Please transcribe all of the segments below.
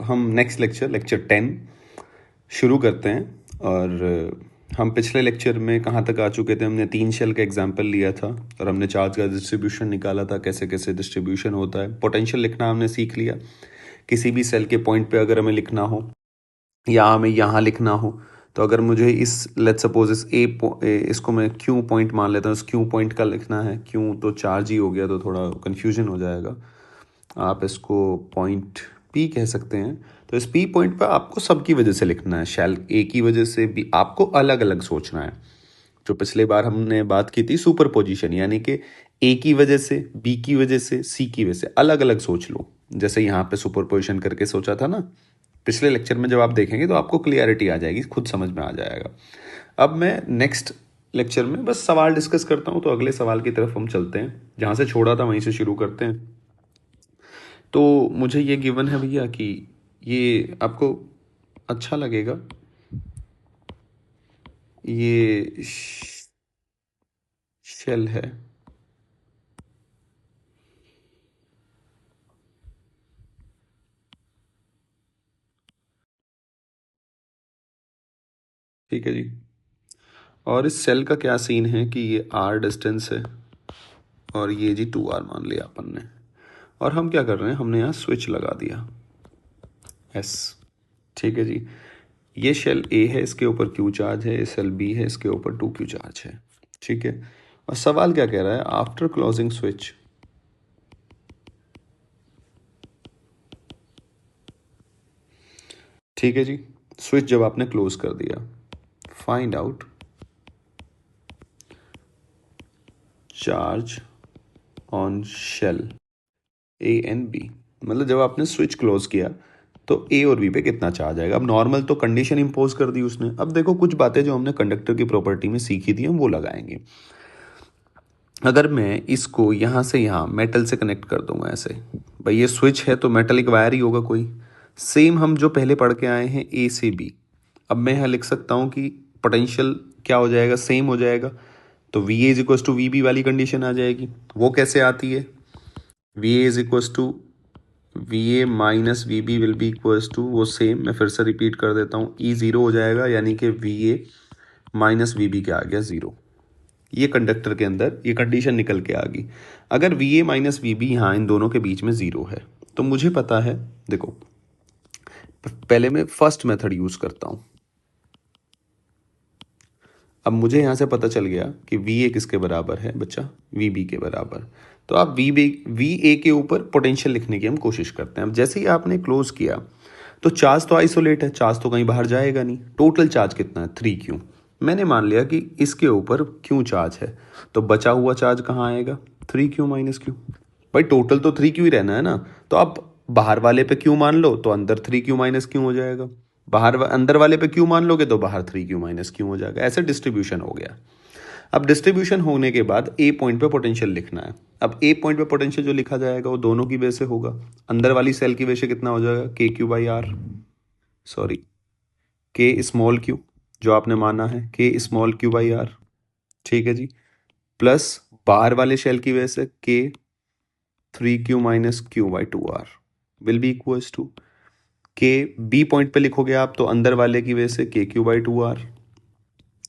हम next lecture 10 शुरू करते हैं। और हम पिछले लेक्चर में कहाँ तक आ चुके थे? हमने 3 शेल का एग्जाम्पल लिया था और हमने चार्ज का डिस्ट्रीब्यूशन निकाला था, कैसे कैसे डिस्ट्रीब्यूशन होता है। पोटेंशियल लिखना हमने सीख लिया। किसी भी सेल के पॉइंट पे अगर हमें लिखना हो या हमें यहाँ लिखना हो, तो अगर मुझे इस लेट्स सपोज इसको मैं क्यू पॉइंट मान लेता हूँ, इस क्यू पॉइंट का लिखना है। क्यू तो चार्ज ही हो गया, तो थोड़ा कन्फ्यूजन हो जाएगा। आप इसको पॉइंट पी कह सकते हैं। तो इस पी पॉइंट पर आपको सबकी वजह से लिखना है, शेल ए की वजह से भी आपको अलग अलग सोचना है। जो पिछले बार हमने बात की थी सुपर पोजिशन, यानी कि ए की वजह से, बी की वजह से, सी की वजह से अलग अलग सोच लो। जैसे यहाँ पे सुपर पोजिशन करके सोचा था ना, पिछले लेक्चर में जब आप देखेंगे तो आपको क्लियरिटी आ जाएगी, खुद समझ में आ जाएगा। अब मैं नेक्स्ट लेक्चर में बस सवाल डिस्कस करता हूँ, तो अगले सवाल की तरफ हम चलते हैं। जहाँ से छोड़ा था वहीं से शुरू करते हैं। तो मुझे ये गिवन है भैया कि ये आपको अच्छा लगेगा। ये शेल है, ठीक है जी। और इस सेल का क्या सीन है कि ये r डिस्टेंस है और ये जी 2r मान लिया अपन ने। और हम क्या कर रहे हैं, हमने यहाँ स्विच लगा दिया S, ठीक है जी। ये शेल A है, इसके ऊपर Q चार्ज है। शेल B है, इसके ऊपर 2Q चार्ज है, ठीक है। और सवाल क्या कह रहा है, आफ्टर क्लोजिंग स्विच ठीक है जी, स्विच जब आपने क्लोज कर दिया, find out charge on shell A and B। मतलब जब आपने स्विच क्लोज किया तो A और B पे कितना चार्ज आएगा। अब नॉर्मल तो कंडीशन इंपोज कर दी उसने। अब देखो कुछ बातें जो हमने कंडक्टर की प्रॉपर्टी में सीखी थी हम वो लगाएंगे। अगर मैं इसको यहाँ से यहाँ मेटल से कनेक्ट कर दूंगा ऐसे, भाई ये स्विच है तो मेटलिक वायर ही होगा कोई। सेम हम जो पहले पढ़ के आए हैं A से B, अब मैं यहाँ लिख सकता हूँ कि पोटेंशियल क्या हो जाएगा, सेम हो जाएगा। तो V A is equal to V B वाली कंडीशन आ जाएगी। वो कैसे आती है, V A is equal to V A minus V B will be equals to, वो सेम मैं फिर से रिपीट कर देता हूँ, ई ज़ीरो हो जाएगा, यानी कि V A minus V B क्या आ गया, ज़ीरो। ये कंडक्टर के अंदर ये कंडीशन निकल के आ गई। अगर V A minus V B यहाँ इन दोनों के बीच में ज़ीरो है, तो मुझे पता है, देखो पहले मैं फर्स्ट मेथड यूज़ करता हूँ। अब मुझे यहाँ से पता चल गया कि वी ए किसके बराबर है बच्चा, वी बी के बराबर। तो आप वी ए के ऊपर पोटेंशियल लिखने की हम कोशिश करते हैं। अब जैसे ही आपने क्लोज किया तो चार्ज तो आइसोलेट है, चार्ज तो कहीं बाहर जाएगा नहीं। टोटल चार्ज कितना है, 3Q। मैंने मान लिया कि इसके ऊपर Q चार्ज है, तो बचा हुआ चार्ज कहाँ आएगा, 3Q माइनस Q। भाई टोटल तो 3Q ही रहना है ना, तो आप बाहर वाले पे Q मान लो तो अंदर 3Q माइनस Q हो जाएगा। अंदर वाले पे Q मान लोगे तो बाहर 3Q माइनस Q हो जाएगा। ऐसे डिस्ट्रीब्यूशन हो गया। अब डिस्ट्रीब्यूशन होने के बाद ए पॉइंट पे पोटेंशियल लिखना है। अब ए पॉइंट पे पोटेंशियल जो लिखा जाएगा वो दोनों की वजह से होगा। अंदर वाली सेल की वजह से कितना हो जाएगा, के स्मॉल क्यू जो आपने माना है, के स्मॉल क्यू बाई आर, ठीक है जी। प्लस बाहर वाले शेल की वजह से K 3Q minus Q by 2R will be equals to K B point पे लिखोगे आप तो अंदर वाले की वजह से KQ बाई 2R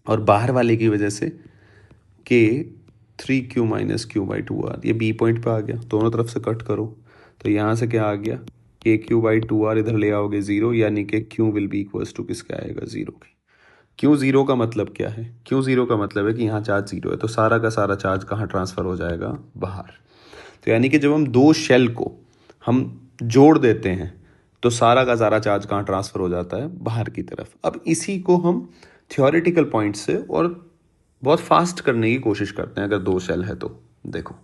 और बाहर वाले की वजह से K 3Q minus Q by 2R। ये बी पॉइंट पे आ गया, दोनों तरफ से कट करो तो यहाँ से क्या आ गया, KQ बाई 2R इधर ले आओगे ज़ीरो, यानी कि Q will be equals to किसके आएगा, ज़ीरो के। क्यों ज़ीरो का मतलब क्या है, क्यों ज़ीरो का मतलब है कि यहाँ चार्ज ज़ीरो है, तो सारा का सारा चार्ज कहाँ ट्रांसफ़र हो जाएगा, बाहर। तो यानी कि जब हम दो शेल को हम जोड़ देते हैं तो सारा का सारा चार्ज कहाँ ट्रांसफ़र हो जाता है, बाहर की तरफ। अब इसी को हम थियोरेटिकल पॉइंट से और बहुत फास्ट करने की कोशिश करते हैं। अगर दो शेल है तो देखो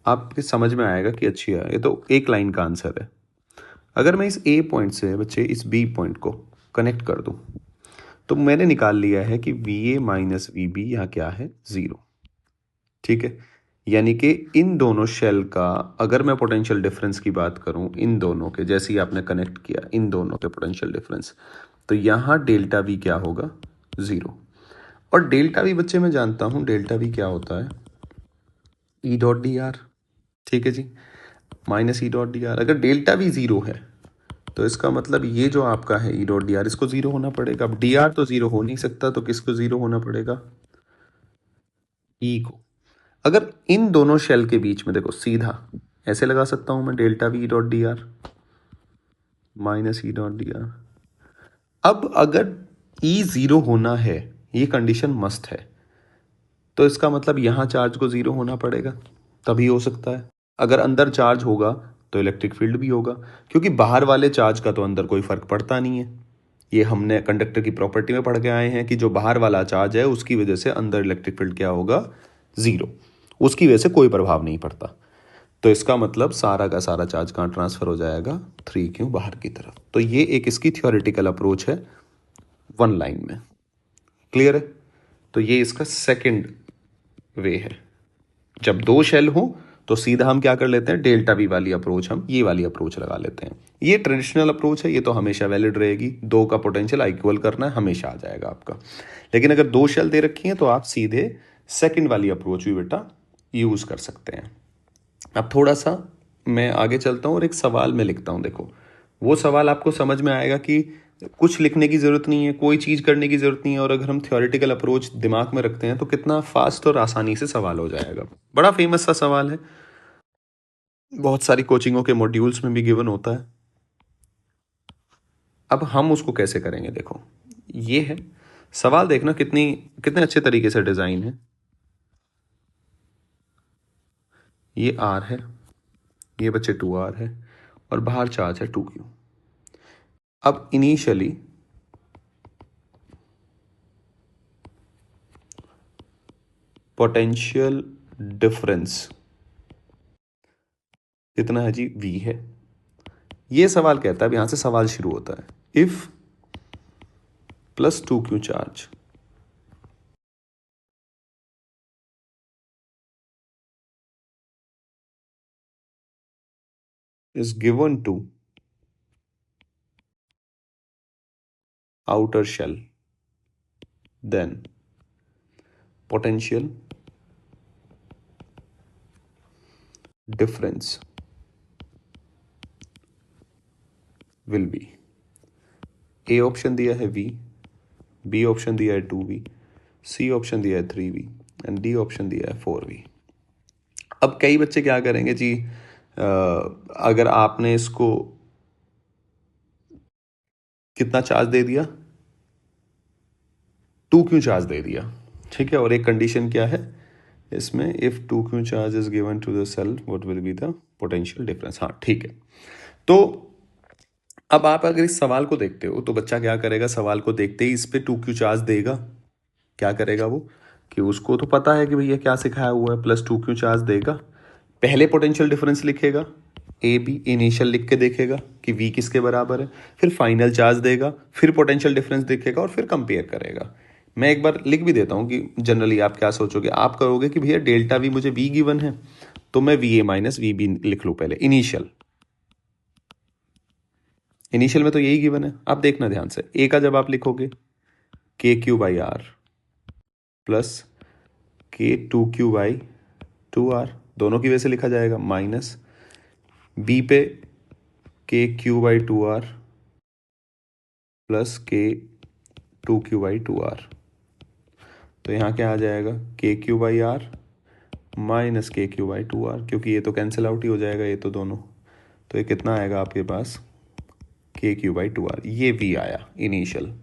आपके समझ में आएगा कि अच्छी है, ये तो एक लाइन का आंसर है। अगर मैं इस ए पॉइंट से बच्चे इस बी पॉइंट को कनेक्ट कर दूं तो मैंने निकाल लिया है कि V A minus V B यहाँ क्या है, ज़ीरो, ठीक है। यानी कि इन दोनों शेल का अगर मैं पोटेंशियल डिफरेंस की बात करूं, इन दोनों के जैसे ही आपने कनेक्ट किया इन दोनों के पोटेंशियल डिफरेंस, तो यहाँ डेल्टा वी क्या होगा, ज़ीरो। और डेल्टा वी बच्चे मैं जानता हूँ डेल्टा वी क्या होता है, ई डॉट डी आर, ठीक है जी, minus E dot D R. अगर डेल्टा वी ज़ीरो है तो इसका मतलब ये जो आपका है ई डॉट डी आर, इसको जीरो होना पड़ेगा। अब डी आर तो जीरो हो नहीं सकता, तो किसको जीरो होना पड़ेगा? ई को। अगर इन दोनों शेल के बीच में देखो, सीधा ऐसे लगा सकता हूं मैं, delta V dot D are minus E dot D are. अब अगर ई जीरो होना है, ये कंडीशन मस्ट है, तो इसका मतलब यहां चार्ज को जीरो होना पड़ेगा, तभी हो सकता है। अगर अंदर चार्ज होगा तो इलेक्ट्रिक फील्ड भी होगा, क्योंकि बाहर वाले चार्ज का तो अंदर कोई फर्क पड़ता नहीं है। ये हमने कंडक्टर की प्रॉपर्टी में पढ़ के आए हैं कि जो बाहर वाला चार्ज है उसकी वजह से अंदर इलेक्ट्रिक फील्ड क्या होगा? जीरो। उसकी वजह से कोई प्रभाव नहीं पड़ता। तो इसका मतलब सारा का सारा चार्ज कहाँ ट्रांसफर हो जाएगा? 3Q बाहर की तरफ। तो ये एक इसकी थियोरेटिकल अप्रोच है वन लाइन में। क्लियर है? तो ये इसका सेकंड वे है। जब दो शेल हो तो सीधा हम क्या कर लेते हैं? डेल्टा वी वाली अप्रोच, हम ये वाली अप्रोच लगा लेते हैं। ये ट्रेडिशनल अप्रोच है, ये तो हमेशा वैलिड रहेगी। दो का पोटेंशियल इक्वल करना है, हमेशा आ जाएगा आपका। लेकिन अगर दो शेल दे रखी हैं तो आप सीधे सेकंड वाली अप्रोच भी बेटा यूज कर सकते हैं। अब थोड़ा सा मैं आगे चलता हूँ और एक सवाल में लिखता हूँ। देखो, वो सवाल आपको समझ में आएगा कि कुछ लिखने की ज़रूरत नहीं है, कोई चीज़ करने की ज़रूरत नहीं है, और अगर हम थ्योरेटिकल अप्रोच दिमाग में रखते हैं तो कितना फास्ट और आसानी से सवाल हो जाएगा। बड़ा फेमस सा सवाल है, बहुत सारी कोचिंगों के मॉड्यूल्स में भी गिवन होता है। अब हम उसको कैसे करेंगे? देखो, ये है सवाल, देखना कितने अच्छे तरीके से डिज़ाइन है। ये R है, ये बच्चे 2R है, और बाहर चार्ज है 2Q। अब इनिशियली पोटेंशियल डिफरेंस कितना है जी? V है। ये सवाल कहता है, अब यहां से सवाल शुरू होता है, if plus 2Q charge is given to outer shell, then potential difference will be, A option दिया है V, बी ऑप्शन दिया है 2V, सी ऑप्शन दिया है 3V, एंड डी ऑप्शन दिया है 4V। अब कई बच्चे क्या करेंगे जी, अगर आपने इसको कितना चार्ज दे दिया? 2Q चार्ज दे दिया, ठीक है, और एक कंडीशन क्या है इसमें? If 2Q charge is given to the cell, what will be the potential difference. हाँ, ठीक है। तो अब आप अगर इस सवाल को देखते हो तो बच्चा क्या करेगा? सवाल को देखते ही इस पे 2Q चार्ज देगा। क्या करेगा वो? कि उसको तो पता है कि भैया क्या सिखाया हुआ है, प्लस 2Q चार्ज देगा। पहले पोटेंशियल डिफरेंस लिखेगा, ए बी इनिशियल लिख के देखेगा कि V किसके बराबर है, फिर फाइनल चार्ज देगा, फिर पोटेंशियल डिफरेंस देखेगा, और फिर कंपेयर करेगा। मैं एक बार लिख भी देता हूँ कि जनरली आप क्या सोचोगे। आप करोगे कि भैया डेल्टा V मुझे V गिवन है, तो मैं VA माइनस VB लिख लूँ पहले। इनिशियल में तो यही गिवन है। आप देखना ध्यान से, ए का जब आप लिखोगे KQ/R प्लस K2Q/2R, दोनों की वजह से लिखा जाएगा, माइनस बी पे KQ/2R प्लस K2Q/2R। तो यहाँ क्या आ जाएगा? KQ/R माइनस KQ/2R, क्योंकि ये तो कैंसिल आउट ही हो जाएगा, ये तो दोनों। तो ये कितना आएगा आपके पास? KQ/2R। ये V आया इनिशियल।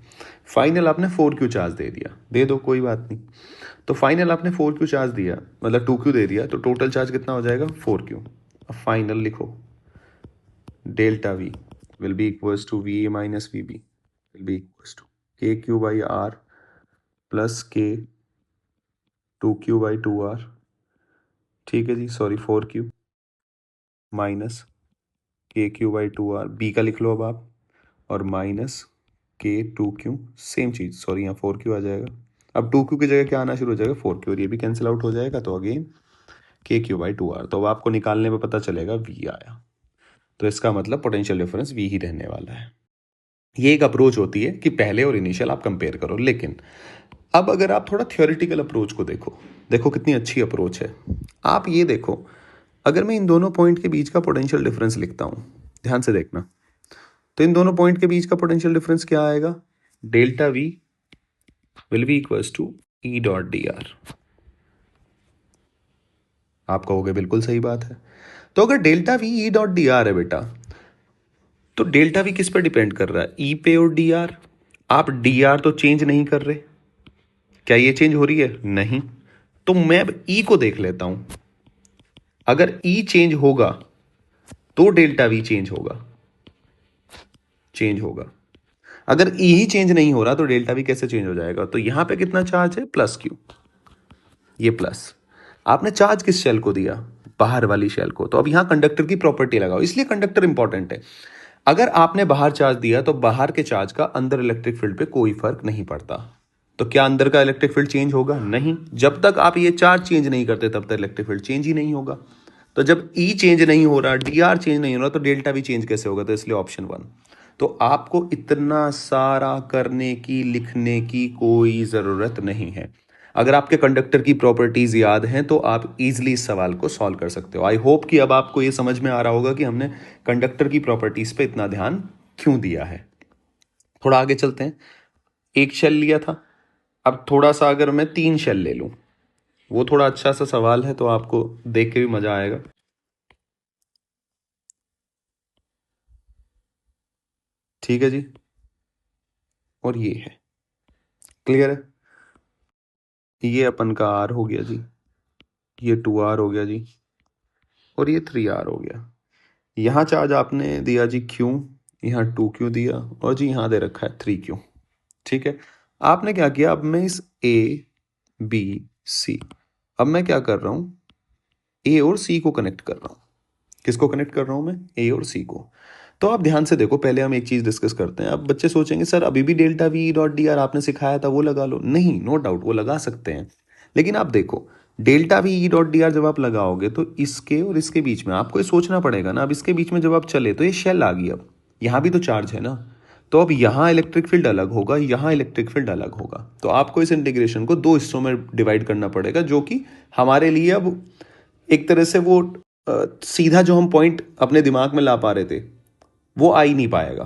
फाइनल आपने 4Q चार्ज दे दिया, दे दो कोई बात नहीं। तो फाइनल आपने 4Q चार्ज दिया, मतलब 2Q दे दिया, तो टोटल चार्ज कितना हो जाएगा? 4Q। अब फाइनल लिखो, delta V will be equals to VA minus VB will be equals to KQ/R plus K2Q/2R, ठीक है जी, sorry 4Q minus KQ/2R, B का लिख लो अब आप, और माइनस K2Q, सेम चीज़, सॉरी यहाँ 4Q आ जाएगा। अब 2Q की जगह क्या आना शुरू हो जाएगा? 4Q, और ये भी कैंसिल आउट हो जाएगा, तो अगेन KQ/2R। तो अब आपको निकालने में पता चलेगा V आया, तो इसका मतलब पोटेंशियल डिफरेंस V ही रहने वाला है। ये एक अप्रोच होती है कि पहले और इनिशियल आप कंपेयर करो। लेकिन अब अगर आप थोड़ा थियोरेटिकल अप्रोच को देखो, देखो कितनी अच्छी अप्रोच है। आप ये देखो, अगर मैं इन दोनों पॉइंट के बीच का पोटेंशियल डिफरेंस लिखता हूं, ध्यान से देखना, तो इन दोनों पॉइंट के बीच का पोटेंशियल डिफरेंस क्या आएगा? Delta V will be equals to E dot D R. आप कहोगे बिल्कुल सही बात है। तो अगर delta V E dot D R है बेटा, तो डेल्टा वी किस पर डिपेंड कर रहा है? ई पे और डी आर। आप डी आर तो चेंज नहीं कर रहे, क्या ये चेंज हो रही है? नहीं। तो मैं अब ई को देख लेता हूं। अगर ई चेंज होगा तो डेल्टा वी चेंज होगा, चेंज होगा। अगर ई ही चेंज नहीं हो रहा तो डेल्टा वी कैसे चेंज हो जाएगा? तो यहां पे कितना चार्ज है? प्लस क्यू, ये प्लस। आपने चार्ज किस शेल को दिया? बाहर वाली शेल को। तो अब यहां कंडक्टर की प्रॉपर्टी लगाओ, इसलिए कंडक्टर इंपॉर्टेंट है। अगर आपने बाहर चार्ज दिया तो बाहर के चार्ज का अंदर इलेक्ट्रिक फील्ड पे कोई फर्क नहीं पड़ता। तो क्या अंदर का इलेक्ट्रिक फील्ड चेंज होगा? नहीं। जब तक आप ये चार्ज चेंज नहीं करते तब तक इलेक्ट्रिक फील्ड चेंज ही नहीं होगा। तो जब ई चेंज नहीं हो रहा, डी आर चेंज नहीं हो रहा, तो डेल्टा भी चेंज कैसे होगा? तो इसलिए ऑप्शन 1। तो आपको इतना सारा करने की, लिखने की कोई ज़रूरत नहीं है। अगर आपके कंडक्टर की प्रॉपर्टीज याद हैं तो आप इजीली इस सवाल को सॉल्व कर सकते हो। आई होप कि अब आपको ये समझ में आ रहा होगा कि हमने कंडक्टर की प्रॉपर्टीज पे इतना ध्यान क्यों दिया है। थोड़ा आगे चलते हैं। एक शेल लिया था, अब थोड़ा सा अगर मैं 3 शेल ले लूं, वो थोड़ा अच्छा सा सवाल है तो आपको देख के भी मजा आएगा। ठीक है जी, और ये है, क्लियर है? ये अपन का आर हो गया जी, ये 2R हो गया जी, और ये 3R हो गया। यहां चार्ज आपने दिया जी Q, यहाँ 2Q दिया, और जी यहां दे रखा है 3Q। ठीक है, आपने क्या किया? अब मैं इस A B C, अब मैं क्या कर रहा हूं? A और C को कनेक्ट कर रहा हूं। किसको कनेक्ट कर रहा हूं मैं? A और C को। तो आप ध्यान से देखो, पहले हम एक चीज डिस्कस करते हैं। अब बच्चे सोचेंगे सर अभी भी delta V dot D are आपने सिखाया था वो लगा लो। नहीं, नो डाउट वो लगा सकते हैं, लेकिन आप देखो delta V dot D are जब आप लगाओगे तो इसके और इसके बीच में आपको ये सोचना पड़ेगा ना। अब इसके बीच में जब आप चले तो ये शेल आ गई, अब यहाँ भी तो चार्ज है ना। तो अब यहाँ इलेक्ट्रिक फील्ड अलग होगा, यहाँ इलेक्ट्रिक फील्ड अलग होगा। तो आपको इस इंटीग्रेशन को 2 हिस्सों में डिवाइड करना पड़ेगा, जो कि हमारे लिए अब एक तरह से वो सीधा जो हम पॉइंट अपने दिमाग में ला पा रहे थे वो आ ही नहीं पाएगा।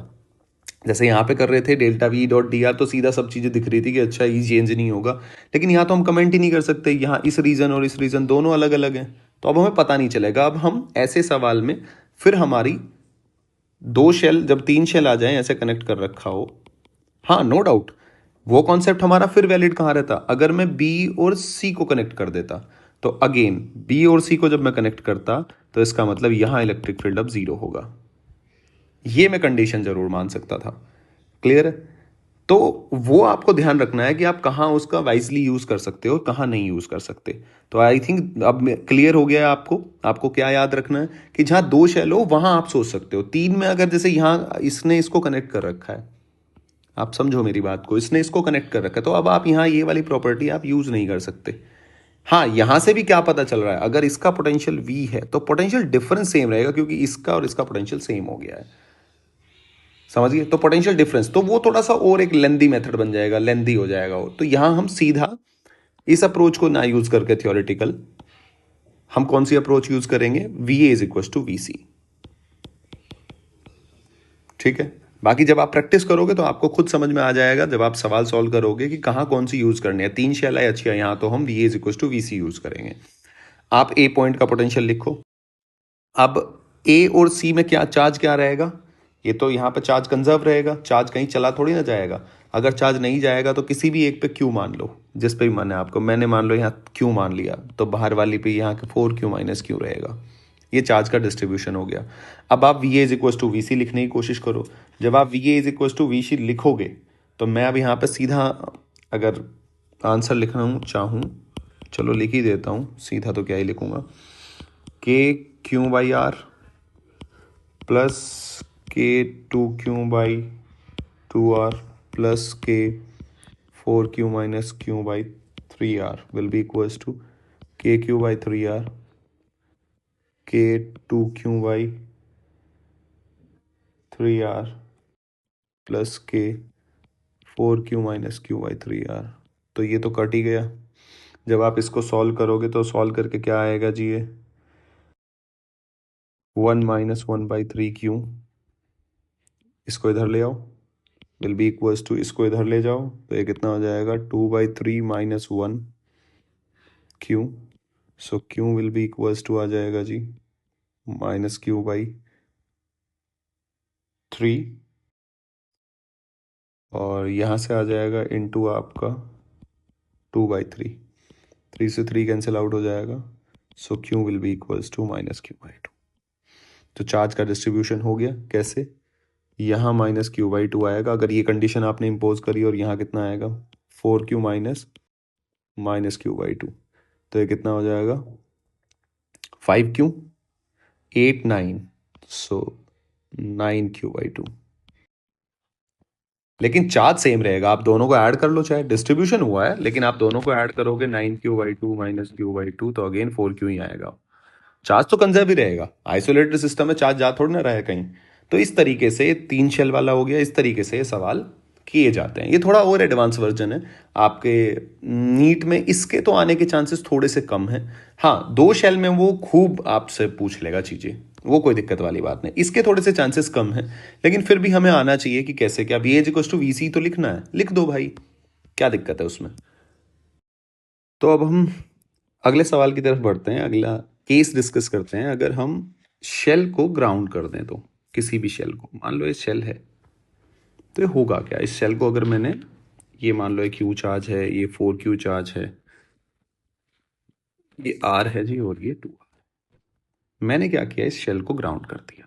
जैसे यहाँ पे कर रहे थे delta V dot D are, तो सीधा सब चीज़ें दिख रही थी कि अच्छा ई चेंज नहीं होगा। लेकिन यहाँ तो हम कमेंट ही नहीं कर सकते, यहाँ इस रीजन और इस रीजन दोनों अलग अलग हैं, तो अब हमें पता नहीं चलेगा। अब हम ऐसे सवाल में फिर हमारी 2 शेल, जब 3 शेल आ जाए ऐसे कनेक्ट कर रखा हो, हाँ नो डाउट वो कॉन्सेप्ट हमारा फिर वैलिड कहाँ रहता? अगर मैं बी और सी को कनेक्ट कर देता। तो अगेन बी और सी को जब मैं कनेक्ट करता तो इसका मतलब यहां इलेक्ट्रिक फील्ड अब 0 होगा। ये मैं कंडीशन जरूर मान सकता था, क्लियर है? तो वो आपको ध्यान रखना है कि आप कहाँ उसका वाइजली यूज कर सकते हो, कहाँ नहीं यूज कर सकते। तो आई थिंक अब क्लियर हो गया है आपको। आपको क्या याद रखना है कि जहां 2 शेल हो वहां आप सोच सकते हो। 3 में अगर जैसे यहां इसने इसको कनेक्ट कर रखा है, आप समझो मेरी बात को, इसने इसको कनेक्ट कर रखा है, तो अब आप यहां ये वाली प्रॉपर्टी आप यूज नहीं कर सकते। हाँ, यहां से भी क्या पता चल रहा है? अगर इसका पोटेंशियल V है तो पोटेंशियल डिफरेंस सेम रहेगा, क्योंकि इसका और इसका पोटेंशियल सेम हो गया है। समझिए, तो पोटेंशियल डिफरेंस तो वो थोड़ा सा और एक लेंदी मेथड बन जाएगा, लेंदी हो जाएगा वो। तो यहां हम सीधा इस अप्रोच को ना यूज करके थियोरेटिकल, हम कौन सी अप्रोच यूज करेंगे? V A is equal to V C. ठीक है, बाकी जब आप प्रैक्टिस करोगे तो आपको खुद समझ में आ जाएगा, जब आप सवाल सॉल्व करोगे कि कहां कौन सी यूज करनी है। 3 शेल है, अच्छी है, यहां तो हम V A is equal to V C use करेंगे। आप ए पॉइंट का पोटेंशियल लिखो। अब ए और सी में क्या चार्ज क्या रहेगा? ये तो यहाँ पे चार्ज कंजर्व रहेगा, चार्ज कहीं चला थोड़ी ना जाएगा। अगर चार्ज नहीं जाएगा तो किसी भी एक पे क्यू मान लो, जिस पे भी मन है आपको। मैंने मान लो यहाँ क्यू मान लिया, तो बाहर वाली पे यहाँ के 4Q माइनस क्यू रहेगा। ये चार्ज का डिस्ट्रीब्यूशन हो गया। अब आप V A is equal to V C लिखने की कोशिश करो। जब आप V A is equal to V C लिखोगे तो मैं अब यहाँ पे सीधा अगर आंसर लिखना चाहूँ, चलो लिख ही देता हूँ, सीधा तो क्या ही लिखूंगा, के क्यू बाई आर प्लस के 2Q बाई 2R प्लस के 4Q minus Q by 3R will be equals to KQ by 3R, के 2Q बाई 3R प्लस के 4Q minus Q by 3R। तो ये तो कट ही गया। जब आप इसको सॉल्व करोगे तो सॉल्व करके क्या आएगा जी? ये 1 माइनस 1 बाई 3Q इसको इधर ले आओ, विल बी इक्वल्स टू, इसको इधर ले जाओ तो ये कितना हो जाएगा 2/3 minus 1 Q. So Q will be equals to आ जाएगा जी -q/3, और यहाँ से आ जाएगा इनटू आपका 2/3, 3 से 3 कैंसिल आउट हो जाएगा। So Q will be equals to -q/2। तो चार्ज का डिस्ट्रीब्यूशन हो गया कैसे, यहाँ -q/2 आएगा अगर ये कंडीशन आपने इम्पोज करी, और यहाँ कितना आएगा 4q -q/2। तो ये कितना हो जाएगा 5q 8 9, सो 9q/2। लेकिन चार्ज सेम रहेगा, आप दोनों को ऐड कर लो, चाहे डिस्ट्रीब्यूशन हुआ है लेकिन आप दोनों को ऐड करोगे 9q/2 -q/2 तो अगेन 4q ही आएगा। चार्ज तो कंजर्व ही रहेगा, आइसोलेटेड सिस्टम में चार्ज जा थोड़ी ना रहा है कहीं। तो इस तरीके से 3 शेल वाला हो गया, इस तरीके से सवाल किए जाते हैं। ये थोड़ा और एडवांस वर्जन है आपके नीट में, इसके तो आने के चांसेस थोड़े से कम हैं। हाँ, 2 शेल में वो खूब आपसे पूछ लेगा चीजें, वो कोई दिक्कत वाली बात नहीं, इसके थोड़े से चांसेस कम हैं। लेकिन फिर भी हमें आना चाहिए कि कैसे क्या, V as equal to V C तो लिखना है, लिख दो भाई, क्या दिक्कत है उसमें। तो अब हम अगले सवाल की तरफ बढ़ते हैं, अगला केस डिस्कस करते हैं। अगर हम शेल को ग्राउंड कर दें तो, किसी भी शेल को, मान लो ये शेल है, तो ये होगा क्या। इस शेल को अगर मैंने, ये मान लो क्यू चार्ज है, ये 4q चार्ज है, ये r है जी, और ये 2r। मैंने क्या किया, इस शेल को ग्राउंड कर दिया,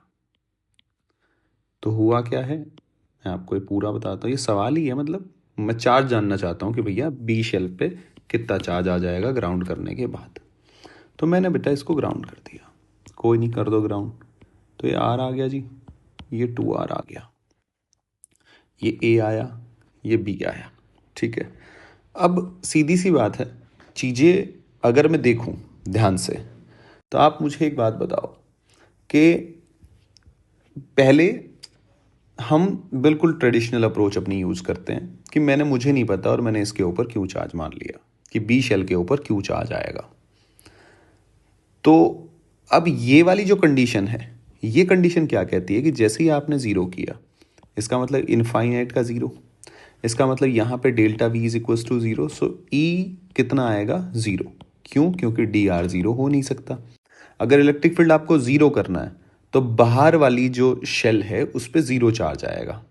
तो हुआ क्या है, मैं आपको ये पूरा बताता हूँ। ये सवाल ही है, मतलब मैं चार्ज जानना चाहता हूँ कि भैया बी शेल पे कितना चार्ज आ जाएगा ग्राउंड करने के बाद। तो मैंने बेटा इसको ग्राउंड कर दिया, कोई नहीं, कर दो ग्राउंड। तो ये आर आ गया जी, ये 2r आ गया, ये ए आया, ये बी आया, ठीक है। अब सीधी सी बात है, चीज़ें अगर मैं देखूं ध्यान से, तो आप मुझे एक बात बताओ कि पहले हम बिल्कुल ट्रेडिशनल अप्रोच अपनी यूज़ करते हैं कि मुझे नहीं पता और मैंने इसके ऊपर क्यों चार्ज मान लिया कि बी शेल के ऊपर क्यों चार्ज आएगा। तो अब ये वाली जो कंडीशन है, ये कंडीशन क्या कहती है कि जैसे ही आपने ज़ीरो किया, इसका मतलब इनफाइनाइट का ज़ीरो, इसका मतलब यहाँ पे delta V is equals to zero, so E कितना आएगा ज़ीरो। क्यों, क्योंकि डी आर ज़ीरो हो नहीं सकता। अगर इलेक्ट्रिक फील्ड आपको ज़ीरो करना है तो बाहर वाली जो शेल है उस पर ज़ीरो चार्ज आएगा,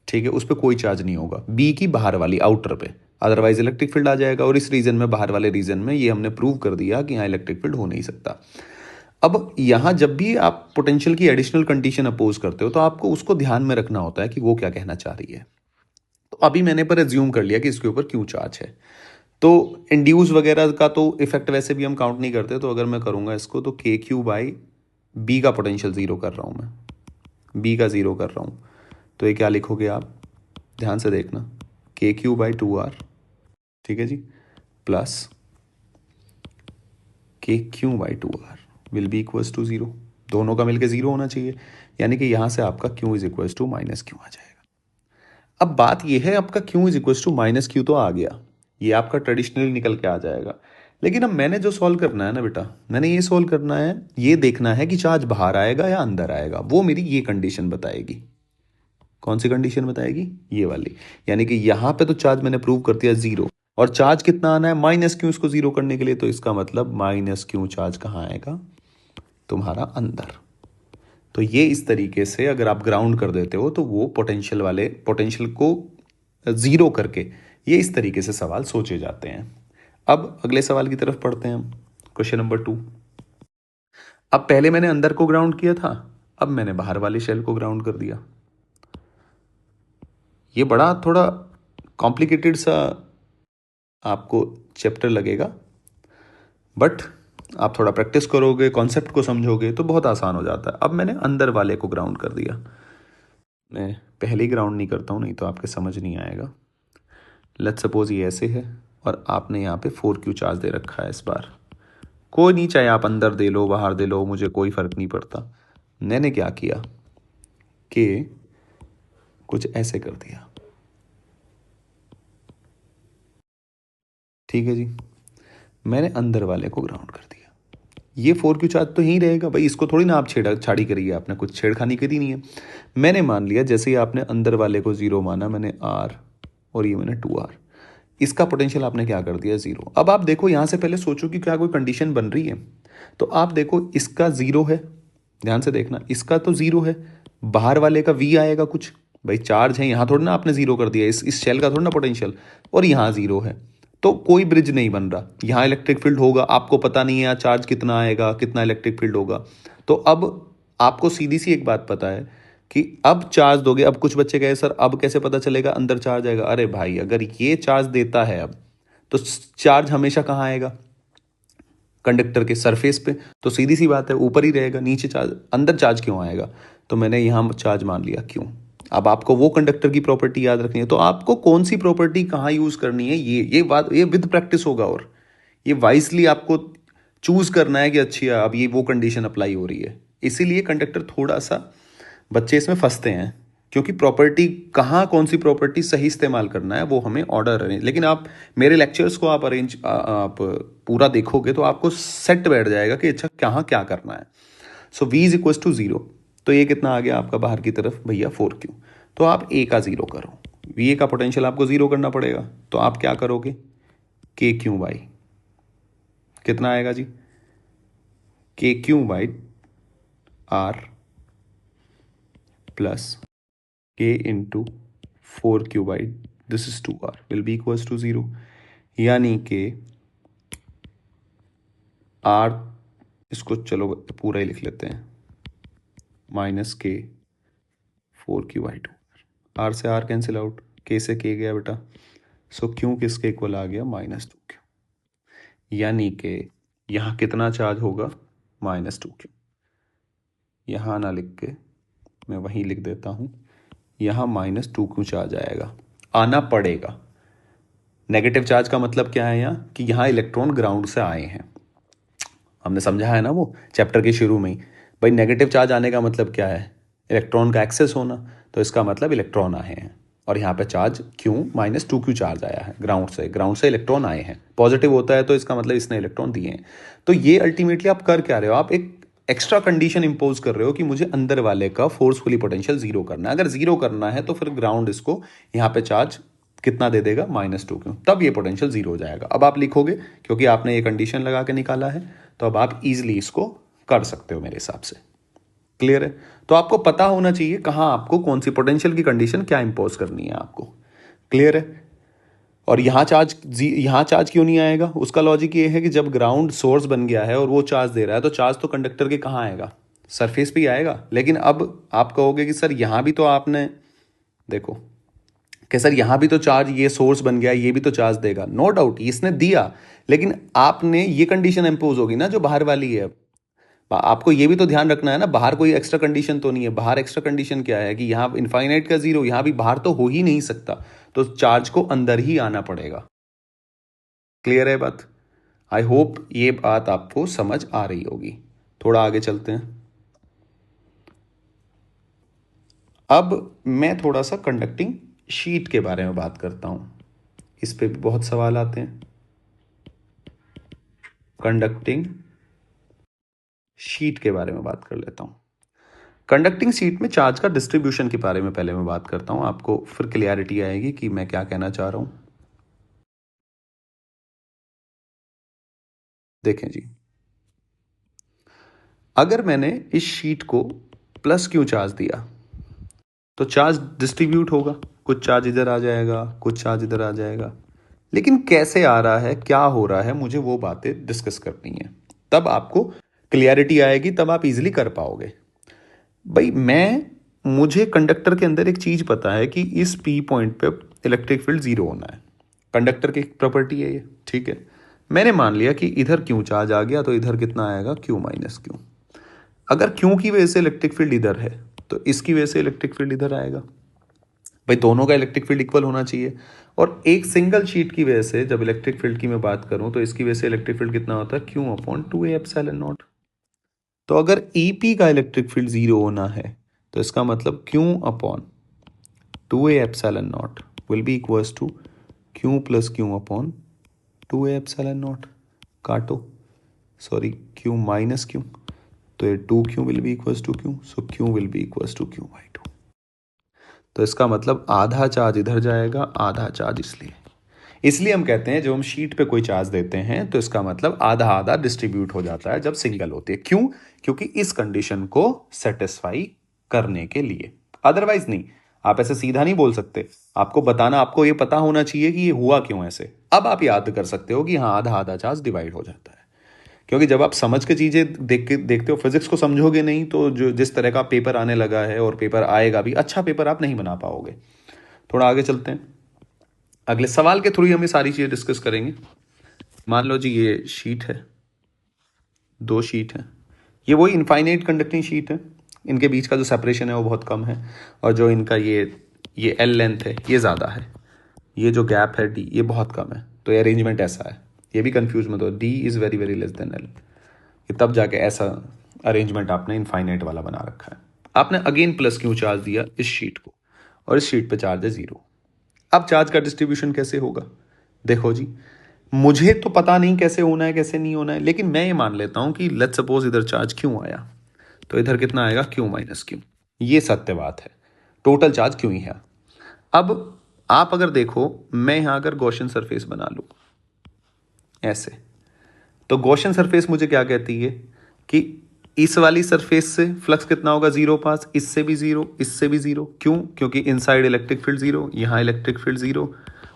ठीक है, उस पर कोई चार्ज नहीं होगा, बी की बाहर वाली आउटर पे, अदरवाइज इलेक्ट्रिक फील्ड आ जाएगा। और इस रीजन में, बाहर वाले रीजन में, ये हमने प्रूव कर दिया कि यहाँ इलेक्ट्रिक फील्ड हो नहीं सकता। अब यहाँ जब भी आप पोटेंशियल की एडिशनल कंडीशन अपोज करते हो तो आपको उसको ध्यान में रखना होता है कि वो क्या कहना चाह रही है। तो अभी मैंने पर एज्यूम कर लिया कि इसके ऊपर क्यों चार्ज है, तो इंड्यूस वगैरह का तो इफेक्ट वैसे भी हम काउंट नहीं करते। तो अगर मैं करूँगा इसको, तो KQ/B का पोटेंशियल ज़ीरो कर रहा हूँ मैं, बी का ज़ीरो कर रहा हूँ। तो ये क्या लिखोगे आप, ध्यान से देखना, KQ/2R, ठीक है जी, plus KQ/2R will be equals to zero. दोनों का मिलकर ज़ीरो होना चाहिए, यानी कि यहाँ से आपका Q is equals to -Q आ जाएगा। अब बात यह है, आपका Q is equals to -Q तो आ गया, ये आपका ट्रेडिशनली निकल के आ जाएगा। लेकिन अब मैंने जो सॉल्व करना है ना बेटा, मैंने ये सॉल्व करना है, ये देखना है कि चार्ज बाहर आएगा या अंदर आएगा, वो मेरी ये कंडीशन बताएगी। कौन सी कंडीशन बताएगी, ये वाली। यानी कि यहाँ पे तो चार्ज मैंने प्रूव कर दिया ज़ीरो, और चार्ज कितना आना है -Q इसको ज़ीरो करने के लिए, तो इसका मतलब -Q चार्ज कहाँ आएगा, तुम्हारा अंदर। तो ये इस तरीके से अगर आप ग्राउंड कर देते हो तो वो पोटेंशियल को ज़ीरो करके ये इस तरीके से सवाल सोचे जाते हैं। अब अगले सवाल की तरफ पढ़ते हैं हम, क्वेश्चन नंबर 2। अब पहले मैंने अंदर को ग्राउंड किया था, अब मैंने बाहर वाले शेल को ग्राउंड कर दिया। ये बड़ा थोड़ा कॉम्प्लिकेटेड सा आपको चैप्टर लगेगा, बट आप थोड़ा प्रैक्टिस करोगे, कॉन्सेप्ट को समझोगे तो बहुत आसान हो जाता है। अब मैंने अंदर वाले को ग्राउंड कर दिया, मैं पहले ही ग्राउंड नहीं करता हूँ, नहीं तो आपके समझ नहीं आएगा। लेट्स सपोज ये ऐसे है और आपने यहाँ पे 4Q चार्ज दे रखा है इस बार। कोई नहीं, चाहे आप अंदर दे लो बाहर दे लो, मुझे कोई फ़र्क नहीं पड़ता। मैंने क्या किया कि कुछ ऐसे कर दिया, ठीक है जी, मैंने अंदर वाले को ग्राउंड कर दिया। ये 4Q चार्ज तो यहीं रहेगा भाई, इसको थोड़ी ना आप छेड़ी करिए, आपने कुछ छेड़खानी करी नहीं है। मैंने मान लिया जैसे ही आपने अंदर वाले को 0 माना, मैंने R और ये मैंने 2R, इसका पोटेंशियल आपने क्या कर दिया 0। अब आप देखो यहाँ से पहले सोचो कि क्या कोई कंडीशन बन रही है, तो आप देखो इसका 0 है, ध्यान से देखना, इसका तो 0 है, बाहर वाले का V आएगा कुछ, भाई चार्ज है यहाँ, थोड़ा ना आपने 0 कर दिया, इस शेल का थोड़ा ना पोटेंशियल, और यहाँ 0 है, तो कोई ब्रिज नहीं बन रहा। यहाँ इलेक्ट्रिक फील्ड होगा, आपको पता नहीं है यहाँ चार्ज कितना आएगा, कितना इलेक्ट्रिक फील्ड होगा। तो अब आपको सीधी सी एक बात पता है कि अब चार्ज दोगे। अब कुछ बच्चे कहे सर अब कैसे पता चलेगा अंदर चार्ज आएगा? अरे भाई अगर ये चार्ज देता है अब, तो चार्ज हमेशा कहाँ आएगा? कंडक्टर के सरफेस पे। तो सीधी सी बात है ऊपर ही रहेगा, नीचे चार्ज, अंदर चार्ज क्यों आएगा? तो मैंने यहाँ चार्ज मान लिया क्यों। अब आपको वो कंडक्टर की प्रॉपर्टी याद रखनी है, तो आपको कौन सी प्रॉपर्टी कहाँ यूज करनी है, ये बात, ये विद प्रैक्टिस होगा, और ये वाइसली आपको चूज करना है कि अच्छी अब ये वो कंडीशन अप्लाई हो रही है। इसीलिए कंडक्टर थोड़ा सा बच्चे इसमें फंसते हैं, क्योंकि प्रॉपर्टी कहाँ, कौन सी प्रॉपर्टी सही इस्तेमाल करना है वो हमें ऑर्डर अरेंज। लेकिन आप मेरे लेक्चर्स को आप आप पूरा देखोगे तो आपको सेट बैठ जाएगा कि अच्छा कहाँ क्या करना है। सो v इज इक्वल टू 0, तो ये कितना आ गया आपका बाहर की तरफ भैया 4Q। तो आप a का 0 करो, va का पोटेंशियल आपको 0 करना पड़ेगा, तो आप क्या करोगे, KQ/, कितना आएगा जी, KQ/R plus K into 4Q/, this is 2R will be equals to 0, यानी कि R, इसको चलो पूरा ही लिख लेते हैं, माइनस K 4Q/2। R से R कैंसिल आउट, K से K गया बेटा, सो Q किसके इक्वल आ गया, -2Q। यानी कि यहाँ कितना चार्ज होगा, -2Q। यहाँ ना लिख के मैं वहीं लिख देता हूँ, यहाँ -2Q चार्ज आएगा, आना पड़ेगा। नेगेटिव चार्ज का मतलब क्या है यहाँ, कि यहाँ इलेक्ट्रॉन ग्राउंड से आए हैं, हमने समझा है ना वो चैप्टर के शुरू में ही। भाई नेगेटिव चार्ज आने का मतलब क्या है, इलेक्ट्रॉन का एक्सेस होना, तो इसका मतलब इलेक्ट्रॉन आए हैं, और यहाँ पे चार्ज क्यों, -2Q चार्ज आया है ग्राउंड से इलेक्ट्रॉन आए हैं। पॉजिटिव होता है तो इसका मतलब इसने इलेक्ट्रॉन दिए हैं। तो ये अल्टीमेटली आप कर क्या रहे हो, आप एक एक्स्ट्रा कंडीशन इंपोज कर रहे हो कि मुझे अंदर वाले का फोर्सफुली पोटेंशियल 0 करना है। अगर 0 करना है तो फिर ग्राउंड इसको यहाँ पे चार्ज कितना दे देगा, -2Q, तब ये पोटेंशियल 0 हो जाएगा। अब आप लिखोगे, क्योंकि आपने ये कंडीशन लगा के निकाला है, तो अब आप इजीली इसको कर सकते हो मेरे हिसाब से। क्लियर है? तो आपको पता होना चाहिए कहाँ आपको कौन सी पोटेंशियल की कंडीशन क्या इंपोज करनी है आपको। क्लियर है? और यहाँ चार्ज क्यों नहीं आएगा, उसका लॉजिक ये है कि जब ग्राउंड सोर्स बन गया है और वो चार्ज दे रहा है, तो चार्ज तो कंडक्टर के कहाँ आएगा, सरफेस पे ही आएगा। लेकिन अब आप कहोगे कि सर यहाँ भी तो आपने देखो कि सर यहाँ भी तो चार्ज, ये सोर्स बन गया, ये भी तो चार्ज देगा। नो डाउट इसने दिया, लेकिन आपने ये कंडीशन इंपोज होगी ना जो बाहर वाली है। आपको ये भी तो ध्यान रखना है ना, बाहर कोई एक्स्ट्रा कंडीशन तो नहीं है। बाहर एक्स्ट्रा कंडीशन क्या है कि यहाँ इनफाइनाइट का 0, यहाँ भी बाहर तो हो ही नहीं सकता, तो चार्ज को अंदर ही आना पड़ेगा। क्लियर है बात? आई होप ये बात आपको समझ आ रही होगी। थोड़ा आगे चलते हैं। अब मैं थोड़ा सा कंडक्टिंग शीट के बारे में बात करता हूं, इस पे भी बहुत सवाल आते हैं। कंडक्टिंग शीट के बारे में बात कर लेता हूं। कंडक्टिंग शीट में चार्ज का डिस्ट्रीब्यूशन के बारे में पहले मैं बात करता हूं, आपको फिर क्लियरिटी आएगी कि मैं क्या कहना चाह रहा हूं। देखें जी, अगर मैंने इस शीट को +Q चार्ज दिया तो चार्ज डिस्ट्रीब्यूट होगा, कुछ चार्ज इधर आ जाएगा, कुछ चार्ज इधर आ जाएगा। लेकिन कैसे आ रहा है, क्या हो रहा है, मुझे वो बातें डिस्कस करनी है, तब आपको क्लियरिटी आएगी, तब आप इजीली कर पाओगे। भाई मुझे कंडक्टर के अंदर एक चीज पता है कि इस P पॉइंट पे इलेक्ट्रिक फील्ड 0 होना है, कंडक्टर की प्रॉपर्टी है ये, ठीक है। मैंने मान लिया कि इधर Q चार्ज आ गया, तो इधर कितना आएगा, Q-Q। अगर Q की वजह से इलेक्ट्रिक फील्ड इधर है, तो इसकी वजह से इलेक्ट्रिक फील्ड इधर आएगा। भाई दोनों का इलेक्ट्रिक फील्ड इक्वल होना चाहिए। और एक सिंगल शीट की वजह से जब इलेक्ट्रिक फील्ड की मैं बात करूं, तो इसकी वजह से इलेक्ट्रिक फील्ड कितना होता है, Q/2A/0। तो अगर EP का इलेक्ट्रिक फील्ड 0 होना है, तो इसका मतलब Q/2A/0 will be equals to Q + Q/2A/0। काटो, सॉरी क्यू माइनस क्यू, तो ये 2q will be equals to Q, so q will be equals to q/2। तो इसका मतलब आधा चार्ज इधर जाएगा, आधा चार्ज इसलिए हम कहते हैं जब हम शीट पे कोई चार्ज देते हैं तो इसका मतलब आधा आधा डिस्ट्रीब्यूट हो जाता है जब सिंगल होती है। क्यों? क्योंकि इस कंडीशन को सेटिस्फाई करने के लिए, अदरवाइज नहीं। आप ऐसे सीधा नहीं बोल सकते, आपको बताना, आपको ये पता होना चाहिए कि ये हुआ क्यों ऐसे। अब आप याद कर सकते हो कि हाँ आधा आधा चार्ज डिवाइड हो जाता है। क्योंकि जब आप समझ के चीजें देखते हो, फिजिक्स को समझोगे नहीं तो जो जिस तरह का पेपर आने लगा है और पेपर आएगा भी, अच्छा पेपर आप नहीं बना पाओगे। थोड़ा आगे चलते हैं, अगले सवाल के थ्रू ही हम ये सारी चीजें डिस्कस करेंगे। मान लो जी ये शीट है, 2 शीट है, ये वही इनफाइनाइट कंडक्टिंग शीट है, इनके बीच का जो सेपरेशन है वो बहुत कम है, और जो इनका ये एल लेंथ है ये ज़्यादा है, ये जो गैप है डी ये बहुत कम है। तो ये अरेंजमेंट ऐसा है, ये भी कंफ्यूज मत हो, D is very very less than L, ये तब जाके ऐसा अरेंजमेंट आपने इनफाइनाइट वाला बना रखा है। आपने अगेन प्लस क्यू चार्ज दिया इस शीट को, और इस शीट पे चार्ज है 0। अब चार्ज का डिस्ट्रीब्यूशन कैसे होगा? देखो जी, मुझे तो पता नहीं कैसे होना है कैसे नहीं होना है, लेकिन मैं ये मान लेता हूं कि लेट्स सपोज इधर चार्ज क्यों आया, तो इधर कितना आएगा क्यू माइनस क्यू, ये सत्य बात है, टोटल चार्ज क्यों ही है। अब आप अगर देखो, मैं यहां अगर गॉसियन सरफेस बना लूं ऐसे, तो गॉसियन सरफेस मुझे क्या कहती है कि इस वाली सरफेस से फ्लक्स कितना होगा 0 पास, इससे भी 0, इससे भी 0। क्यों? क्योंकि इनसाइड इलेक्ट्रिक फील्ड 0, यहां इलेक्ट्रिक फील्ड 0,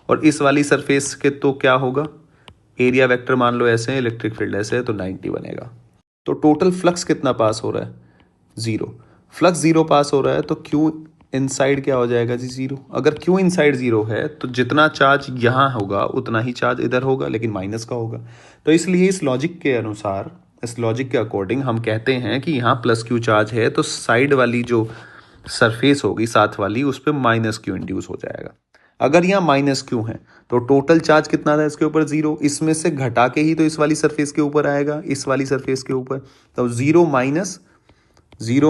और इस वाली सरफेस के तो क्या होगा, एरिया वेक्टर मान लो ऐसे है, इलेक्ट्रिक फील्ड ऐसे है, तो 90 बनेगा। तो टोटल फ्लक्स कितना पास हो रहा है? 0। फ्लक्स 0 पास हो रहा है तो क्यू इनसाइड क्या हो जाएगा जी 0। अगर क्यू इनसाइड 0 है तो जितना चार्ज यहाँ होगा उतना ही चार्ज इधर होगा, लेकिन माइनस का होगा। तो इसलिए इस लॉजिक के अनुसार, इस लॉजिक के अकॉर्डिंग हम कहते हैं कि यहाँ प्लस क्यू चार्ज है तो साइड वाली जो सरफेस होगी साथ वाली, उस पर माइनस क्यू इंड्यूस हो जाएगा। अगर यहाँ माइनस क्यू है तो टोटल चार्ज कितना था इसके ऊपर 0, इसमें से घटा के ही तो इस वाली सरफेस के ऊपर आएगा, इस वाली सरफेस के ऊपर, तो 0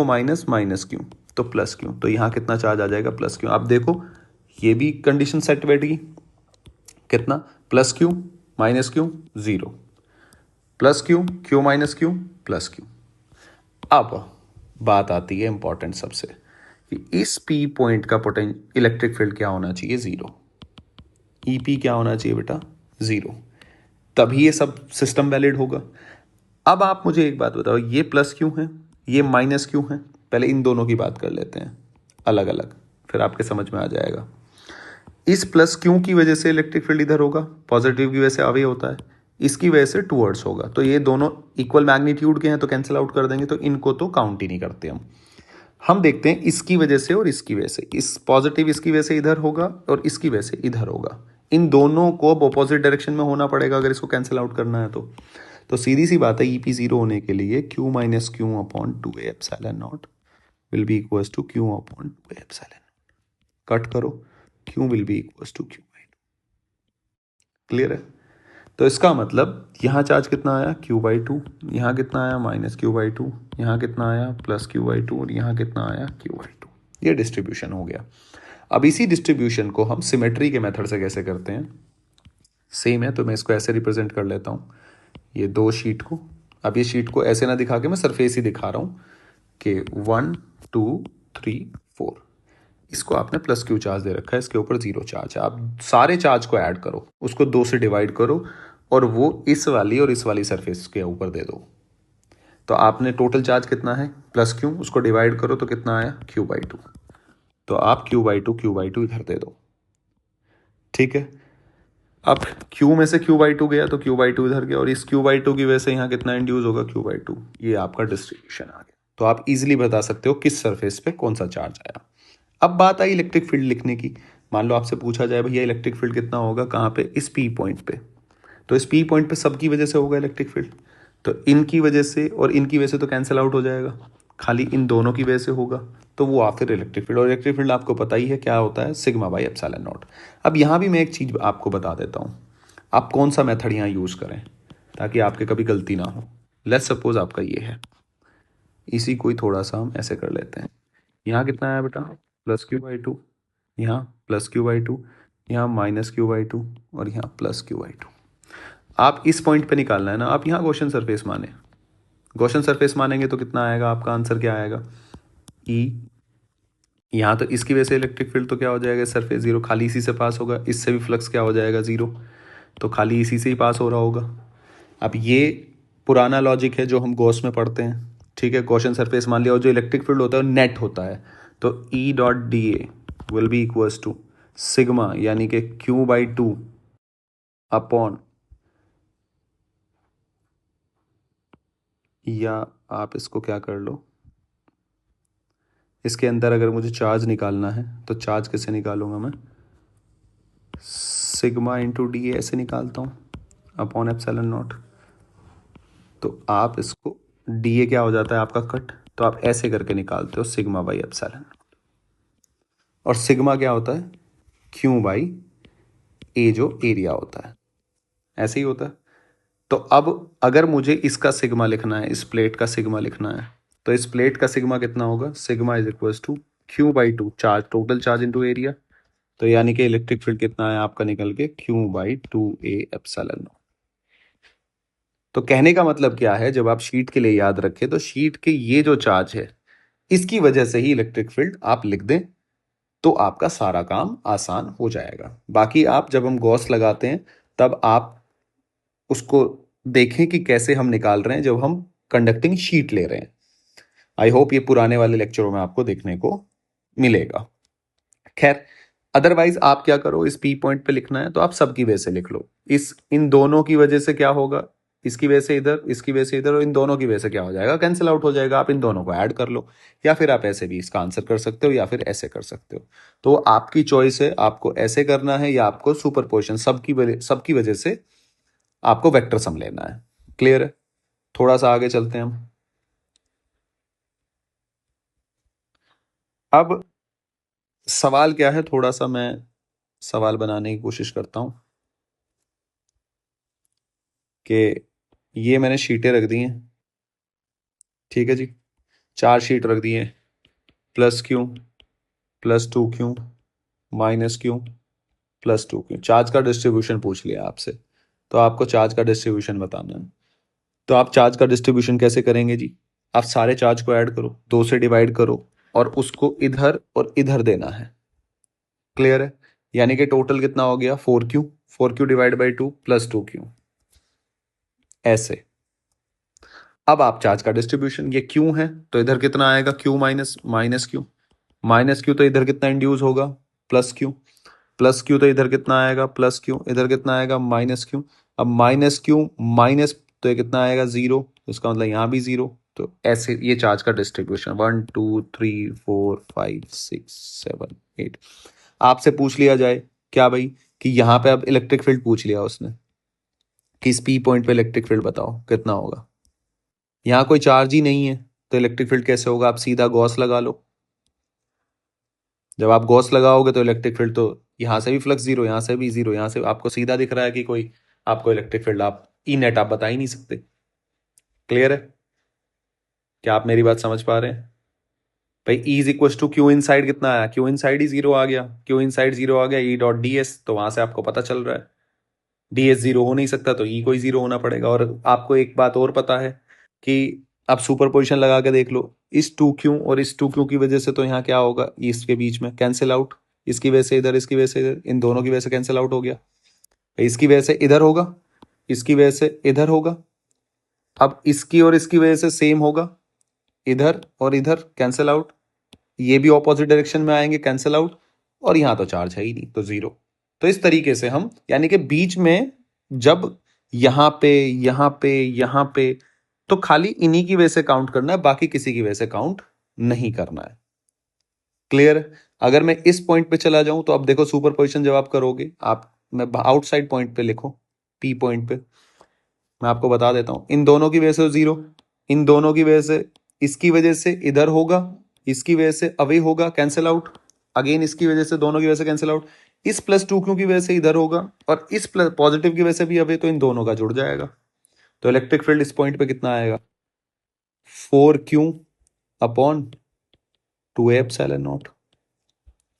माइनस माइनस क्यू तो प्लस क्यू, तो यहाँ कितना चार्ज आ जाएगा प्लस क्यू। आप देखो ये भी कंडीशन सेट बैठ गई, कितना plus Q minus Q 0, plus Q Q minus Q plus Q. अब बात आती है इंपॉर्टेंट सबसे, कि इस पी पॉइंट का पोटेंशियल इलेक्ट्रिक फील्ड क्या होना चाहिए 0, ईपी क्या होना चाहिए बेटा 0, तभी ये सब सिस्टम वैलिड होगा। अब आप मुझे एक बात बताओ, ये प्लस क्यों है, ये माइनस क्यों है? पहले इन दोनों की बात कर लेते हैं अलग अलग, फिर आपके समझ में आ जाएगा। इस प्लस क्यों की वजह से इलेक्ट्रिक फील्ड इधर होगा, पॉजिटिव की वजह से अवे होता है, इसकी वजह से टूवर्ड्स होगा, तो ये दोनों इक्वल मैग्नीट्यूड के हैं तो कैंसिल आउट कर देंगे, तो इनको तो काउंट ही नहीं करते हम देखते हैं इसकी वजह से और इसकी वजह से, इस पॉजिटिव इसकी वजह से इधर होगा और इसकी वजह से इधर होगा, इन दोनों को अब ऑपोजिट डायरेक्शन में होना पड़ेगा अगर इसको कैंसिल आउट करना है तो सीधी सी बात है, ईपी 0 होने के लिए Q minus Q upon 2a epsilon not will be equals to Q upon 2a epsilon. Cut करो, Q will be equals to Q. Clear है? तो इसका मतलब यहाँ चार्ज कितना आया q/2, यहाँ कितना आया -q/2, यहाँ कितना आया +q/2, और यहाँ कितना आया q/2। ये डिस्ट्रीब्यूशन हो गया। अब इसी डिस्ट्रीब्यूशन को हम सिमेट्री के मेथड से कैसे करते हैं, सेम है, तो मैं इसको ऐसे रिप्रेजेंट कर लेता हूँ, ये 2 शीट को। अब ये शीट को ऐसे ना दिखा के मैं सरफेस ही दिखा रहा हूँ कि 1 2 3 4, इसको आपने प्लस क्यू चार्ज दे रखा है, इसके ऊपर 0 चार्ज है। आप सारे चार्ज को ऐड करो, उसको 2 से डिवाइड करो, और वो इस वाली और इस वाली सरफेस के ऊपर दे दो। तो आपने टोटल चार्ज कितना है प्लस क्यू, उसको डिवाइड करो तो कितना आया q/2, तो आप q/2 इधर दे दो। ठीक है, अब q में से q/2 गया तो q/2 इधर गया, और इस q/2 की वजह से यहाँ कितना इंड्यूस होगा q/2, ये आपका डिस्ट्रीब्यूशन आ गया। तो आप इजीली बता सकते हो किस सरफेस पे कौन सा चार्ज आया। अब बात आई इलेक्ट्रिक फील्ड लिखने की। मान लो आपसे पूछा जाए भैया इलेक्ट्रिक फील्ड कितना होगा, कहाँ पे, इस पी पॉइंट पे, तो इस पी पॉइंट पे सबकी वजह से होगा इलेक्ट्रिक फील्ड, तो इनकी वजह से और इनकी वजह से तो कैंसिल आउट हो जाएगा, खाली इन दोनों की वजह से होगा, तो वो आखिर इलेक्ट्रिक फील्ड। और इलेक्ट्रिक फील्ड आपको पता ही है क्या होता है, σ/ε0। अब यहाँ भी मैं एक चीज़ आपको बता देता हूँ, आप कौन सा मेथड यहाँ यूज़ करें ताकि आपके कभी गलती ना हो। लेट्स सपोज आपका ये है, इसी को ही थोड़ा सा हम ऐसे कर लेते हैं। यहाँ कितना आया बेटा +q/2, यहाँ +q/2, यहाँ -q/2, और यहाँ +q/2। आप इस पॉइंट पे निकालना है ना, आप यहाँ गॉसियन सरफेस माने, गॉसियन सरफेस मानेंगे तो कितना आएगा, आपका आंसर क्या आएगा, ई। यहाँ तो इसकी वजह से इलेक्ट्रिक फील्ड तो क्या हो जाएगा, सरफेस जीरो, खाली इसी से पास होगा, इससे भी फ्लक्स क्या हो जाएगा, जीरो, तो खाली इसी से ही पास हो रहा होगा। अब ये पुराना लॉजिक है जो हम गॉस में पढ़ते हैं, ठीक है। गॉसियन सरफेस मान लिया और जो इलेक्ट्रिक फील्ड होता है वो नेट होता है, तो E dot D A will be equals to sigma यानी कि क्यू बाई टू अपॉन, या आप इसको क्या कर लो, इसके अंदर अगर मुझे चार्ज निकालना है तो चार्ज कैसे निकालूंगा मैं, सिग्मा इंटू डी ऐसे निकालता हूँ अपॉन एप्सिलॉन नॉट। तो आप इसको डी ए क्या हो जाता है आपका कट, तो आप ऐसे करके निकालते हो सिग्मा बाई एप्सिलॉन, और सिग्मा क्या होता है, क्यू बाई ए जो एरिया होता है, ऐसे ही होता है। तो अब अगर मुझे इसका सिग्मा लिखना है, इस प्लेट का सिग्मा लिखना है, तो इस प्लेट का सिग्मा कितना होगा, sigma is equal to Q by two charge, total charge into area, तो यानी कि इलेक्ट्रिक फील्ड कितना है आपका निकल के Q by to A epsilon. तो कहने का मतलब क्या है, जब आप शीट के लिए याद रखें तो शीट के ये जो चार्ज है इसकी वजह से ही इलेक्ट्रिक फील्ड आप लिख दें, तो आपका सारा काम आसान हो जाएगा। बाकी आप जब हम गॉस लगाते हैं तब आप उसको देखें कि कैसे हम निकाल रहे हैं जब हम कंडक्टिंग शीट ले रहे हैं। आई होप ये पुराने वाले लेक्चरों में आपको देखने को मिलेगा। खैर, अदरवाइज आप क्या करो, इस पी पॉइंट पे लिखना है तो आप सबकी वजह से लिख लो, इस इन दोनों की वजह से क्या होगा, इसकी वजह से इधर, इसकी वजह से इधर, और इन दोनों की वजह से क्या हो जाएगा, कैंसिल आउट हो जाएगा। आप इन दोनों को ऐड कर लो, या फिर आप ऐसे भी इसका आंसर कर सकते हो, या फिर ऐसे कर सकते हो। तो आपकी चॉइस है, आपको ऐसे करना है या आपको सुपरपोजिशन सबकी वजह से आपको वेक्टर सम लेना है। क्लियर है? थोड़ा सा आगे चलते हैं हम। अब सवाल क्या है, थोड़ा सा मैं सवाल बनाने की कोशिश करता हूं कि ये मैंने शीटें रख दी हैं, ठीक है जी, 4 शीट रख दी हैं, plus Q, plus two Q, minus Q, plus two Q. Charge का डिस्ट्रीब्यूशन पूछ लिया आपसे, तो आपको चार्ज का डिस्ट्रीब्यूशन बताना है। तो आप चार्ज का डिस्ट्रीब्यूशन कैसे करेंगे जी, आप सारे चार्ज को ऐड करो, 2 से डिवाइड करो, और उसको इधर और इधर देना है। क्लियर है? यानी कि टोटल कितना हो गया, 4Q, 4Q divide by 2 plus 2Q, ऐसे। अब आप चार्ज का डिस्ट्रीब्यूशन, ये Q है तो इधर कितना आएगा, Q minus minus Q, minus Q तो इधर कितना इंड्यूस होगा, प्लस Q, प्लस Q तो इधर कितना आएगा, प्लस Q, इधर कितना आएगा, माइनस Q। अब माइनस Q माइनस, तो ये कितना आएगा, जीरो, इसका मतलब यहाँ भी जीरो। तो ऐसे ये चार्ज का डिस्ट्रीब्यूशन 1 2 3 4 5 6 7 8। आपसे पूछ लिया जाए क्या भाई, कि यहाँ पे अब इलेक्ट्रिक फील्ड पूछ लिया उसने कि इस पी पॉइंट पे इलेक्ट्रिक फील्ड बताओ कितना होगा। यहाँ कोई चार्ज ही नहीं है तो इलेक्ट्रिक फील्ड कैसे होगा, आप सीधा गॉस लगा लो। जब आप गॉस लगाओगे तो इलेक्ट्रिक फील्ड तो यहाँ से भी फ्लक्स जीरो, यहाँ से भी जीरो, यहाँ से आपको सीधा दिख रहा है कि कोई आपको इलेक्ट्रिक फील्ड, आप ई नेट आप बता ही नहीं सकते। क्लियर है? क्या आप मेरी बात समझ पा रहे हैं भाई? E is equal to Q inside कितना आया, क्यू इन साइड ही जीरो आ गया, क्यू इन साइड जीरो आ गया, ई डॉट डी एस, तो वहां से आपको पता चल रहा है डी एस जीरो हो नहीं सकता, तो ई को ही जीरो होना पड़ेगा। और आपको एक बात और पता है कि आप सुपर पोजिशन लगा के देख लो, इस 2Q और इस 2Q की वजह से तो यहाँ क्या होगा, इसके बीच में कैंसिल आउट, इसकी वजह से इधर, इसकी वजह से इधर, इन दोनों की वजह से कैंसिल आउट हो गया। इसकी वजह से इधर होगा, इसकी वजह से इधर होगा, अब इसकी और इसकी वजह से सेम होगा, इधर और इधर कैंसिल आउट, ये भी ऑपोजिट डायरेक्शन में आएंगे, कैंसिल आउट, और यहां तो चार्ज है ही नहीं तो जीरो। तो इस तरीके से हम, यानी कि बीच में जब यहां पे यहां पे यहां पे, तो खाली इन्हीं की वजह से काउंट करना है, बाकी किसी की वजह से काउंट नहीं करना है। क्लियर? अगर मैं इस पॉइंट पे चला जाऊं तो अब देखो सुपर पोजिशन जब आप करोगे, आप, मैं आउटसाइड पॉइंट पे लिखो, पी पॉइंट पे मैं आपको बता देता हूं, इन दोनों की वजह से जीरो, इन दोनों की वजह से, इसकी वजह से इधर होगा, इसकी वजह से अवे होगा, कैंसिल आउट, अगेन इसकी वजह से, दोनों की वजह से कैंसिल आउट, इस प्लस 2Q की वजह से इधर होगा, और इस प्लस पॉजिटिव की वजह से भी अवे, तो इन दोनों का जुड़ जाएगा। तो इलेक्ट्रिक फील्ड इस पॉइंट पे कितना आएगा, 4Q upon 2A epsilon not.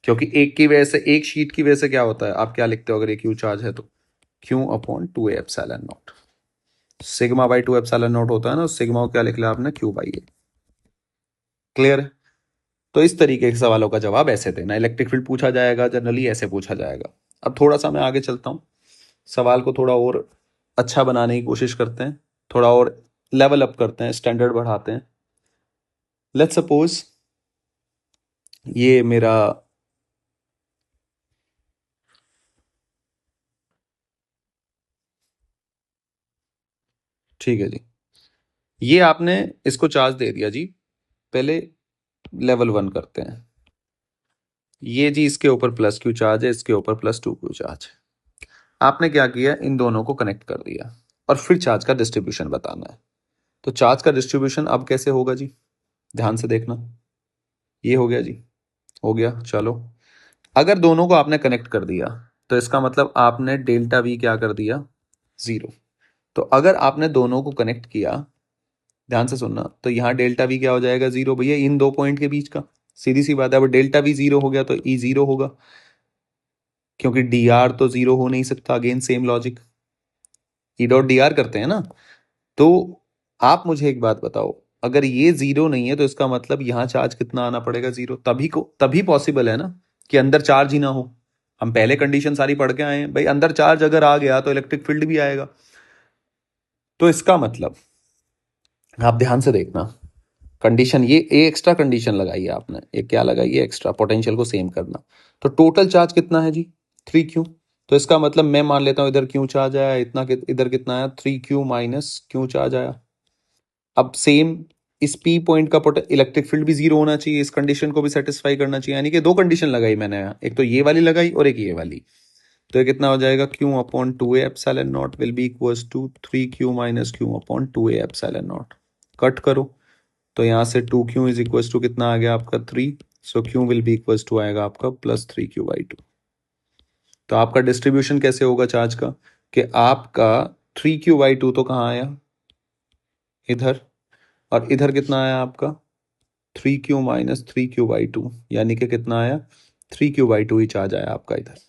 क्योंकि एक की वजह से, एक शीट की वजह से क्या होता है, आप क्या लिखते हो अगर एक क्यू चार्ज है तो, Q upon 2a epsilon naught. Sigma by 2 epsilon not होता है ना, सिग्मा को क्या लिख लिया आपने, क्यू बाई ए। क्लियर है? तो इस तरीके के सवालों का जवाब ऐसे देना। इलेक्ट्रिक फील्ड पूछा जाएगा जनरली ऐसे पूछा जाएगा। अब थोड़ा सा मैं आगे चलता हूँ, सवाल को थोड़ा और अच्छा बनाने की कोशिश करते हैं, थोड़ा और लेवल अप करते हैं, स्टैंडर्ड बढ़ाते हैं। लेट्स सपोज ये मेरा ठीक है जी, ये आपने इसको चार्ज दे दिया जी। पहले लेवल 1 करते हैं। ये जी इसके ऊपर प्लस क्यू चार्ज है, इसके ऊपर प्लस 2 क्यू चार्ज है। आपने क्या किया, इन दोनों को कनेक्ट कर दिया और फिर चार्ज का डिस्ट्रीब्यूशन बताना है। तो चार्ज का डिस्ट्रीब्यूशन अब कैसे होगा जी, ध्यान से देखना। ये हो गया जी, हो गया। चलो, अगर दोनों को आपने कनेक्ट कर दिया तो इसका मतलब आपने डेल्टा वी क्या कर दिया, 0। तो अगर आपने दोनों को कनेक्ट किया, ध्यान से सुनना, तो यहाँ डेल्टा वी क्या हो जाएगा, 0 भैया, इन दो पॉइंट के बीच का। सीधी सी बात है, अब डेल्टा वी 0 हो गया तो ई 0 होगा, क्योंकि डी आर तो 0 हो नहीं सकता। Again same logic, E dot D are करते हैं ना। तो आप मुझे एक बात बताओ, अगर ये 0 नहीं है तो इसका मतलब यहाँ चार्ज कितना आना पड़ेगा, 0। तभी पॉसिबल है ना कि अंदर चार्ज ही ना हो। हम पहले कंडीशन सारी पढ़ के आए हैं भाई, अंदर चार्ज अगर आ गया तो इलेक्ट्रिक फील्ड भी आएगा। तो इसका मतलब आप ध्यान से देखना, कंडीशन ये एक्स्ट्रा कंडीशन लगाई है आपने, एक क्या लगाई है, एक्स्ट्रा, पोटेंशियल को सेम करना। तो टोटल चार्ज कितना है जी, 3q। तो इसका मतलब मैं मान लेता हूं इधर क्यू चार्ज आया इतना, इधर कितना आया, 3q माइनस क्यू चार्ज आया। अब सेम इस पी पॉइंट का इलेक्ट्रिक फील्ड भी 0 होना चाहिए, इस कंडीशन को भी सेटिस्फाई करना चाहिए। यानी कि दो कंडीशन लगाई मैंने यहाँ, एक तो ये वाली लगाई और एक ये वाली। तो ये कितना हो जाएगा, Q upon 2a epsilon not will be equals to 3q minus Q upon 2a epsilon naught. Cut करो, तो यहाँ से 2q इज इक्वल्स टू कितना आ गया आपका, 3। So q will be equals to आएगा आपका प्लस 3q/2। तो आपका डिस्ट्रीब्यूशन कैसे होगा चार्ज का, कि आपका 3q/2 तो कहाँ आया, इधर, और इधर कितना आया आपका 3q माइनस 3q/2, यानी कि कितना आया, 3q/2 ही चार्ज आया आपका इधर।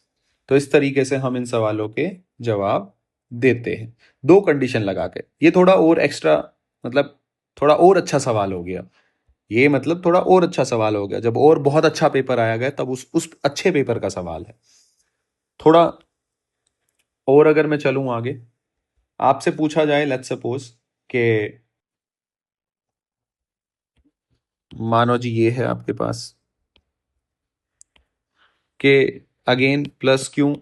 तो इस तरीके से हम इन सवालों के जवाब देते हैं, दो कंडीशन लगा के। ये थोड़ा और एक्स्ट्रा, मतलब थोड़ा और अच्छा सवाल हो गया। ये मतलब थोड़ा और अच्छा सवाल हो गया, जब और बहुत अच्छा पेपर आया गया तब उस अच्छे पेपर का सवाल है। थोड़ा और अगर मैं चलूं आगे, आपसे पूछा जाए, लेट्स सपोज कि मानो जी ये है आपके पास कि again plus Q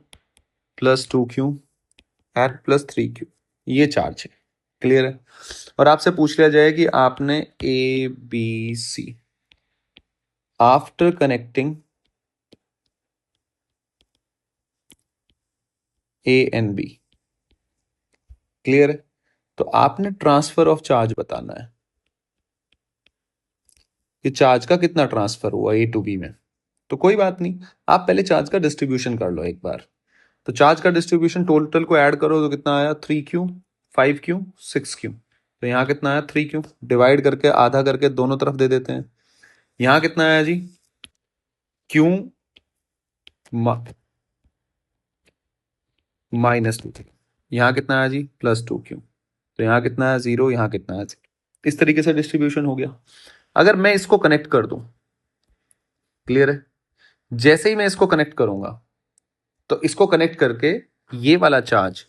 plus 2q at plus 3q, ये चार्ज है। क्लियर है? और आपसे पूछ लिया जाए कि आपने A B C after connecting A and B, clear है, तो आपने ट्रांसफर ऑफ चार्ज बताना है कि चार्ज का कितना ट्रांसफर हुआ ए टू बी में। तो कोई बात नहीं, आप पहले चार्ज का डिस्ट्रीब्यूशन कर लो एक बार। तो चार्ज का डिस्ट्रीब्यूशन टोटल को ऐड करो तो कितना आया, 3q 5q 6q। तो यहाँ कितना आया, 3q, डिवाइड करके आधा करके दोनों तरफ दे देते हैं। यहाँ कितना आया जी, q माइनस 2q। यहाँ कितना आया जी, प्लस 2q। तो यहाँ कितना है, 0, यहाँ कितना है 0। इस तरीके से डिस्ट्रीब्यूशन हो गया। अगर मैं इसको कनेक्ट कर दूं, क्लियर है, जैसे ही मैं इसको कनेक्ट करूंगा तो इसको कनेक्ट करके ये वाला चार्ज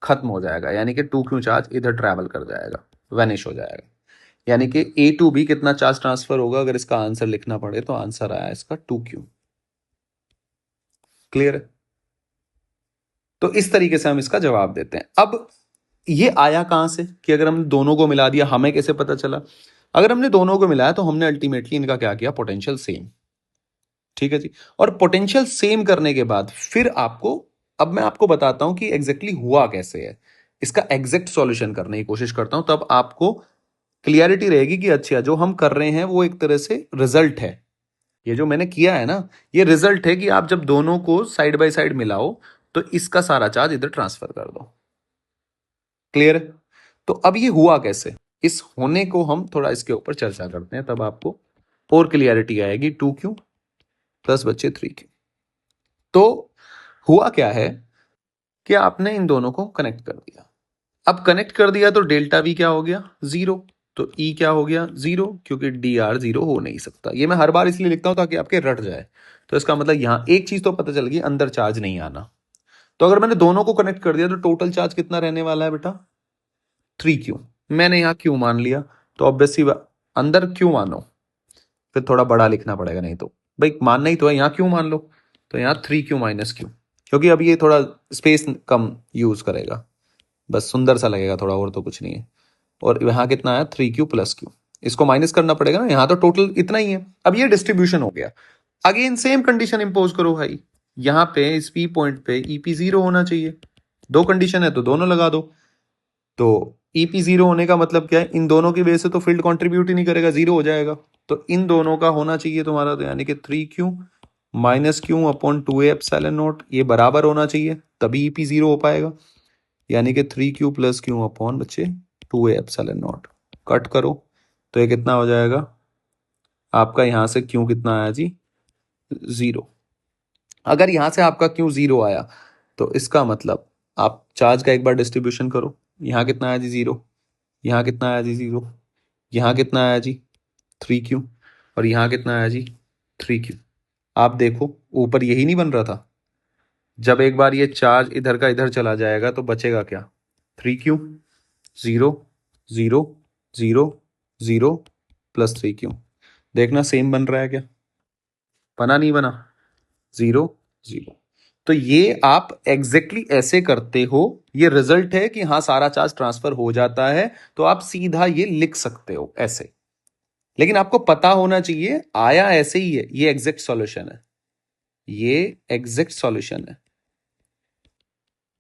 खत्म हो जाएगा, यानी कि 2q चार्ज इधर ट्रैवल कर जाएगा, वैनिश हो जाएगा। यानी कि ए टू बी कितना चार्ज ट्रांसफर होगा, अगर इसका आंसर लिखना पड़े तो आंसर आया इसका 2q। क्लियर है? तो इस तरीके से हम इसका जवाब देते हैं। अब ये आया कहां से, कि अगर हमने दोनों को मिला दिया, हमें कैसे पता चला? अगर हमने दोनों को मिलाया तो हमने अल्टीमेटली इनका क्या किया, पोटेंशियल सेम। ठीक है जी। और पोटेंशियल सेम करने के बाद फिर आपको, अब मैं आपको बताता हूं कि एग्जैक्टली हुआ कैसे है, इसका एग्जैक्ट सॉल्यूशन करने की कोशिश करता हूं, तब आपको क्लियरिटी रहेगी कि अच्छा जो हम कर रहे हैं वो एक तरह से रिजल्ट है। ये जो मैंने किया है ना, ये रिजल्ट है कि आप जब दोनों को साइड बाय साइड मिलाओ तो इसका सारा चार्ज इधर ट्रांसफर कर दो। क्लियर है? तो अब ये हुआ कैसे, इस होने को हम थोड़ा इसके ऊपर चर्चा करते हैं, तब आपको और क्लियरिटी आएगी। 2q प्लस बच्चे 3q। तो हुआ क्या है कि आपने इन दोनों को कनेक्ट कर दिया। अब कनेक्ट कर दिया तो डेल्टा वी क्या हो गया, 0। तो ई क्या हो गया, 0, क्योंकि डी आर 0 हो नहीं सकता। ये मैं हर बार इसलिए लिखता हूं ताकि आपके रट जाए। तो इसका मतलब यहां एक चीज तो पता चल गई, अंदर चार्ज नहीं आना। तो अगर मैंने दोनों को कनेक्ट कर दिया तो टोटल चार्ज कितना रहने वाला है बेटा, 3Q। मैंने यहाँ Q मान लिया, तो ऑब्वियसली अंदर Q मानो, फिर थोड़ा बड़ा लिखना पड़ेगा, नहीं तो भाई मानना ही तो है, यहाँ Q मान लो। तो यहाँ 3Q माइनस Q, क्योंकि अब ये थोड़ा स्पेस कम यूज करेगा, बस सुंदर सा लगेगा थोड़ा, और तो कुछ नहीं है। और यहाँ कितना आया, 3Q प्लस Q। इसको माइनस करना पड़ेगा ना, यहाँ तो टोटल इतना ही है। अब ये डिस्ट्रीब्यूशन हो गया। अगेन सेम कंडीशन इंपोज करो भाई, यहाँ पे इस P पॉइंट पे EP 0 होना चाहिए। दो कंडीशन है तो दोनों लगा दो। तो EP 0 होने का मतलब क्या है, इन दोनों की वजह से तो फील्ड कंट्रीब्यूट ही नहीं करेगा, 0 हो जाएगा। तो इन दोनों का होना चाहिए तुम्हारा, तो यानी कि 3Q minus Q upon 2A epsilon not, ये बराबर होना चाहिए, तभी EP 0 हो पाएगा। यानी कि 3Q प्लस क्यू अपॉन बच्चे 2A एप्सिलॉन नॉट। कट करो तो ये कितना हो जाएगा आपका, यहां से क्यू कितना आया जी, 0। अगर यहां से आपका क्यू 0 आया तो इसका मतलब आप चार्ज का एक बार डिस्ट्रीब्यूशन करो। यहाँ कितना आया जी, 0। यहाँ कितना आया जी, 0। यहाँ कितना आया जी, 3Q। और यहाँ कितना आया जी, 3Q। आप देखो ऊपर यही नहीं बन रहा था, जब एक बार ये चार्ज इधर का इधर चला जाएगा तो बचेगा क्या, 3Q, 0, 0, 0, 0 प्लस 3Q। देखना सेम बन रहा है क्या, बना नहीं बना, 0, 0। तो ये आप एग्जैक्टली ऐसे करते हो, ये रिजल्ट है कि हाँ सारा चार्ज ट्रांसफर हो जाता है, तो आप सीधा ये लिख सकते हो ऐसे। लेकिन आपको पता होना चाहिए आया ऐसे ही है, ये एग्जैक्ट सॉल्यूशन है, ये एग्जैक्ट सॉल्यूशन है,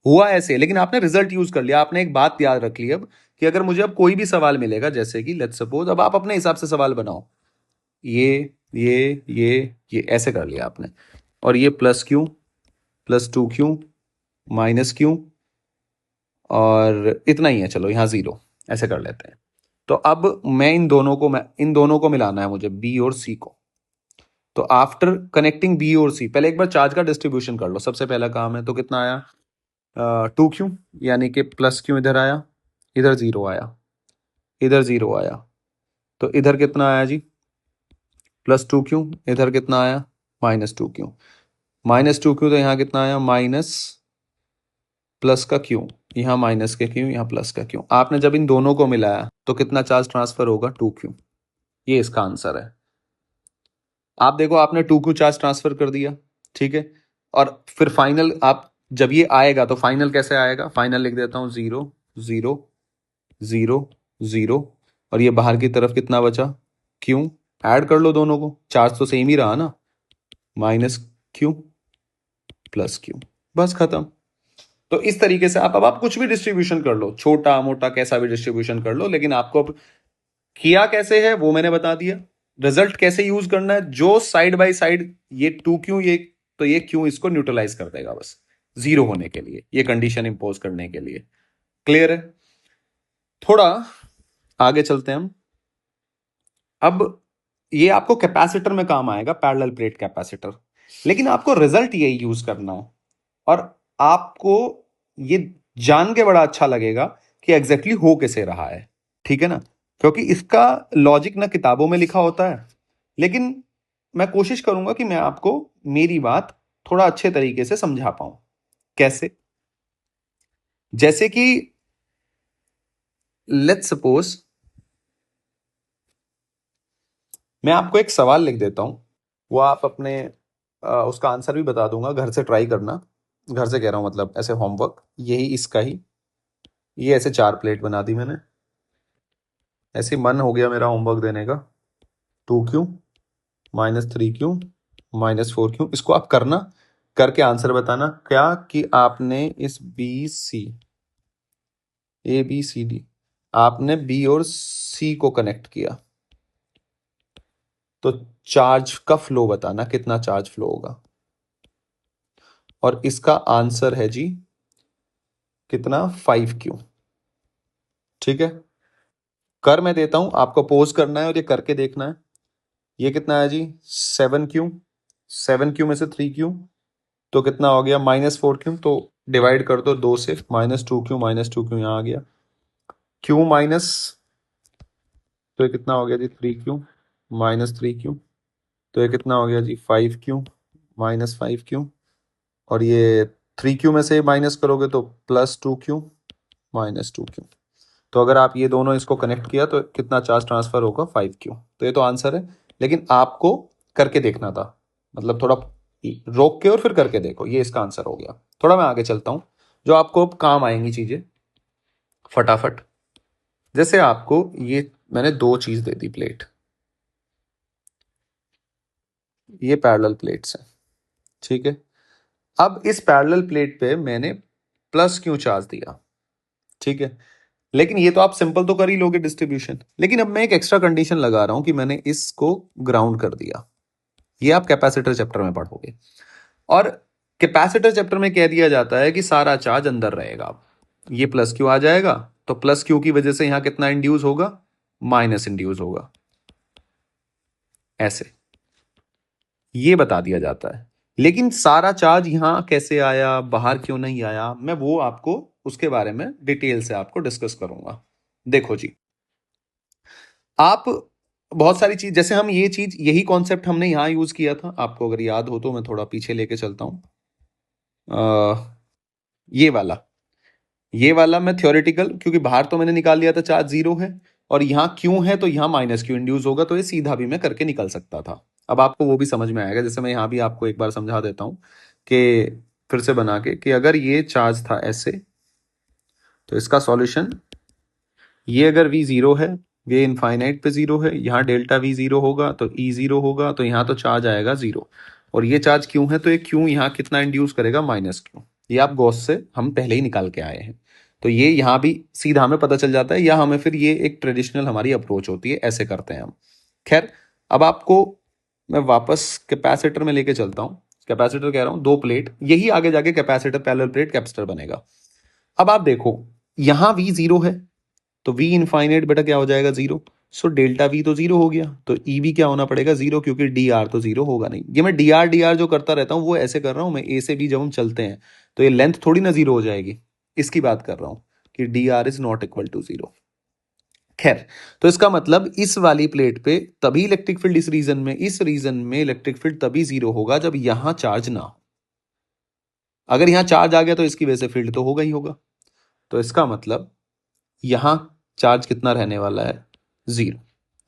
हुआ ऐसे। लेकिन आपने रिजल्ट यूज कर लिया। आपने एक बात याद रख ली अब, कि अगर मुझे अब कोई भी सवाल मिलेगा, जैसे कि लेट्स सपोज, अब आप अपने हिसाब से सवाल बनाओ, ये ऐसे कर लिया आपने, और ये plus Q plus 2Q minus Q, और इतना ही है, चलो यहाँ 0 ऐसे कर लेते हैं। तो अब मैं इन दोनों को मिलाना है मुझे, बी और सी को। तो आफ्टर कनेक्टिंग बी और सी, पहले एक बार चार्ज का डिस्ट्रीब्यूशन कर लो, सबसे पहला काम है। तो कितना आया, 2Q, यानी कि प्लस क्यू इधर आया, इधर 0 आया, इधर 0 आया। तो इधर कितना आया जी, प्लस 2Q, इधर कितना आया, माइनस 2Q। माइनस 2Q, तो यहाँ कितना आया, माइनस प्लस का क्यू, यहाँ माइनस के क्यू, यहाँ प्लस का क्यू। आपने जब इन दोनों को मिलाया तो कितना चार्ज ट्रांसफर होगा, 2Q। ये इसका आंसर है। आप देखो आपने 2Q चार्ज ट्रांसफर कर दिया, ठीक है। और फिर फाइनल आप जब ये आएगा तो फाइनल कैसे आएगा, फाइनल लिख देता हूं, 0, 0, 0, 0। और ये बाहर की तरफ कितना बचा, क्यू। ऐड कर लो दोनों को, चार्ज तो सेम ही रहा ना, माइनस क्यू प्लस क्यू, बस खत्म। तो इस तरीके से अब आप कुछ भी डिस्ट्रीब्यूशन कर लो, छोटा मोटा कैसा भी डिस्ट्रीब्यूशन कर लो, लेकिन आपको अब किया कैसे है वो मैंने बता दिया। रिजल्ट कैसे यूज करना है, जो साइड बाय साइड ये 2Q, ये तो ये क्यू इसको न्यूट्रलाइज कर देगा बस, 0 होने के लिए, ये कंडीशन इंपोज करने के लिए। क्लियर है। थोड़ा आगे चलते हैं हम। अब ये आपको कैपेसिटर में काम आएगा, पैरेलल प्लेट कैपेसिटर, लेकिन आपको रिजल्ट यही यूज करना है। और आपको ये जान के बड़ा अच्छा लगेगा कि एग्जैक्टली हो कैसे रहा है, ठीक है ना, क्योंकि इसका लॉजिक ना किताबों में लिखा होता है। लेकिन मैं कोशिश करूंगा कि मैं आपको मेरी बात थोड़ा अच्छे तरीके से समझा पाऊं। कैसे, जैसे कि लेट्स सपोज मैं आपको एक सवाल लिख देता हूं, वो आप अपने उसका आंसर भी बता दूंगा, घर से ट्राई करना। घर से कह रहा हूं मतलब ऐसे होमवर्क, यही इसका ही, ये ऐसे 4 प्लेट बना दी मैंने, ऐसे मन हो गया मेरा होमवर्क देने का। 2Q minus 3Q minus 4Q, इसको आप करना, करके आंसर बताना क्या कि आपने इस ABCD आपने B और C को कनेक्ट किया, तो चार्ज का फ्लो बताना, कितना चार्ज फ्लो होगा। और इसका आंसर है जी कितना, 5Q। ठीक है, कर मैं देता हूं, आपको पोज करना है और ये करके देखना है। ये कितना है जी, 7Q, 7Q में से 3Q, तो कितना हो गया, -4Q। तो डिवाइड कर दो 2 से, -2q यहाँ आ गया, q माइनस, तो ये कितना हो गया जी 3q -3q, तो ये कितना हो गया जी 5q -5q, और ये 3q में से माइनस करोगे तो +2q -2q। तो अगर आप ये दोनों इसको कनेक्ट किया तो कितना चार्ज ट्रांसफर होगा 5q। तो ये तो आंसर है, लेकिन आपको करके देखना था, मतलब थोड़ा रोक के और फिर करके देखो, ये इसका आंसर हो गया। थोड़ा मैं आगे चलता हूं, जो आपको अब काम आएंगी चीजें फटाफट। जैसे आपको ये मैंने 2 चीज दे दी प्लेट, ये पैरेलल प्लेट्स हैं, ठीक है। अब इस पैरेलल प्लेट पे मैंने +q चार्ज दिया, ठीक है। लेकिन ये तो आप सिंपल तो कर ही लोगे डिस्ट्रीब्यूशन, लेकिन अब मैं एक एक्स्ट्रा कंडीशन लगा रहा हूं कि मैंने इसको ग्राउंड कर दिया। ये आप कैपेसिटर चैप्टर में पढ़ोगे, और कैपेसिटर चैप्टर में कह दिया जाता है कि सारा चार्ज अंदर रहेगा। अब ये +q आ जाएगा, तो +q की वजह से यहां कितना इंड्यूस होगा, माइनस इंड्यूस होगा, ऐसे ये बता दिया जाता है। लेकिन सारा चार्ज यहां कैसे आया, बाहर क्यों नहीं आया, मैं वो आपको उसके बारे में डिटेल से आपको डिस्कस करूंगा। देखो जी, आप बहुत सारी चीज, जैसे हम ये चीज, यही कॉन्सेप्ट हमने यहां यूज किया था, आपको अगर याद हो तो मैं थोड़ा पीछे लेके चलता हूं। ये वाला, ये वाला मैं थ्योरेटिकल, क्योंकि बाहर तो मैंने निकाल लिया था चार्ज 0 है, और यहां क्यों है तो यहां -q इंड्यूस होगा, तो ये सीधा भी मैं करके निकल सकता था। अब आपको वो भी समझ में आएगा, जैसे मैं यहां भी आपको एक बार समझा देता हूं कि फिर से बना के, कि अगर ये चार्ज था ऐसे, तो इसका सॉल्यूशन, ये अगर v 0 है, ये इनफाइनाइट पे 0 है, यहाँ डेल्टा v 0 होगा तो e 0 होगा, तो यहाँ तो चार्ज आएगा 0। और ये चार्ज क्यों है, तो ये क्यों यहाँ कितना इंड्यूस करेगा, -q। ये आप गॉस से हम पहले ही निकाल के आए हैं, तो ये यहाँ भी सीधा हमें पता चल जाता है, या हमें फिर ये एक ट्रेडिशनल हमारी अप्रोच होती है, ऐसे करते हैं हम। खैर, अब आपको मैं वापस कैपेसिटर में लेके चलता हूँ। कैपेसिटर कह रहा हूँ, 2 प्लेट, यही आगे जाके कैपेसिटर पैरेलल प्लेट कैपेसिटर बनेगा। अब आप देखो, यहाँ v 0 है, तो v इनफाइनाइट बेटा क्या हो जाएगा 0, सो डेल्टा v तो 0 हो गया, तो e भी क्या होना पड़ेगा 0, क्योंकि dr तो 0 होगा नहीं। ये मैं dr जो करता रहता हूं वो ऐसे कर रहा हूं मैं, a से b जब हम चलते हैं तो ये लेंथ थोड़ी ना 0 हो जाएगी, इसकी बात कर रहा हूं कि dr is not equal to 0। खैर, तो इसका मतलब इस वाली प्लेट पे तभी इलेक्ट्रिक फील्ड, इस रीजन में इलेक्ट्रिक फील्ड तभी 0 होगा जब यहां चार्ज ना हो। अगर यहां चार्ज आ गया तो इसकी वजह से फील्ड तो होगा ही होगा, तो इसका मतलब यहां चार्ज कितना रहने वाला है, 0।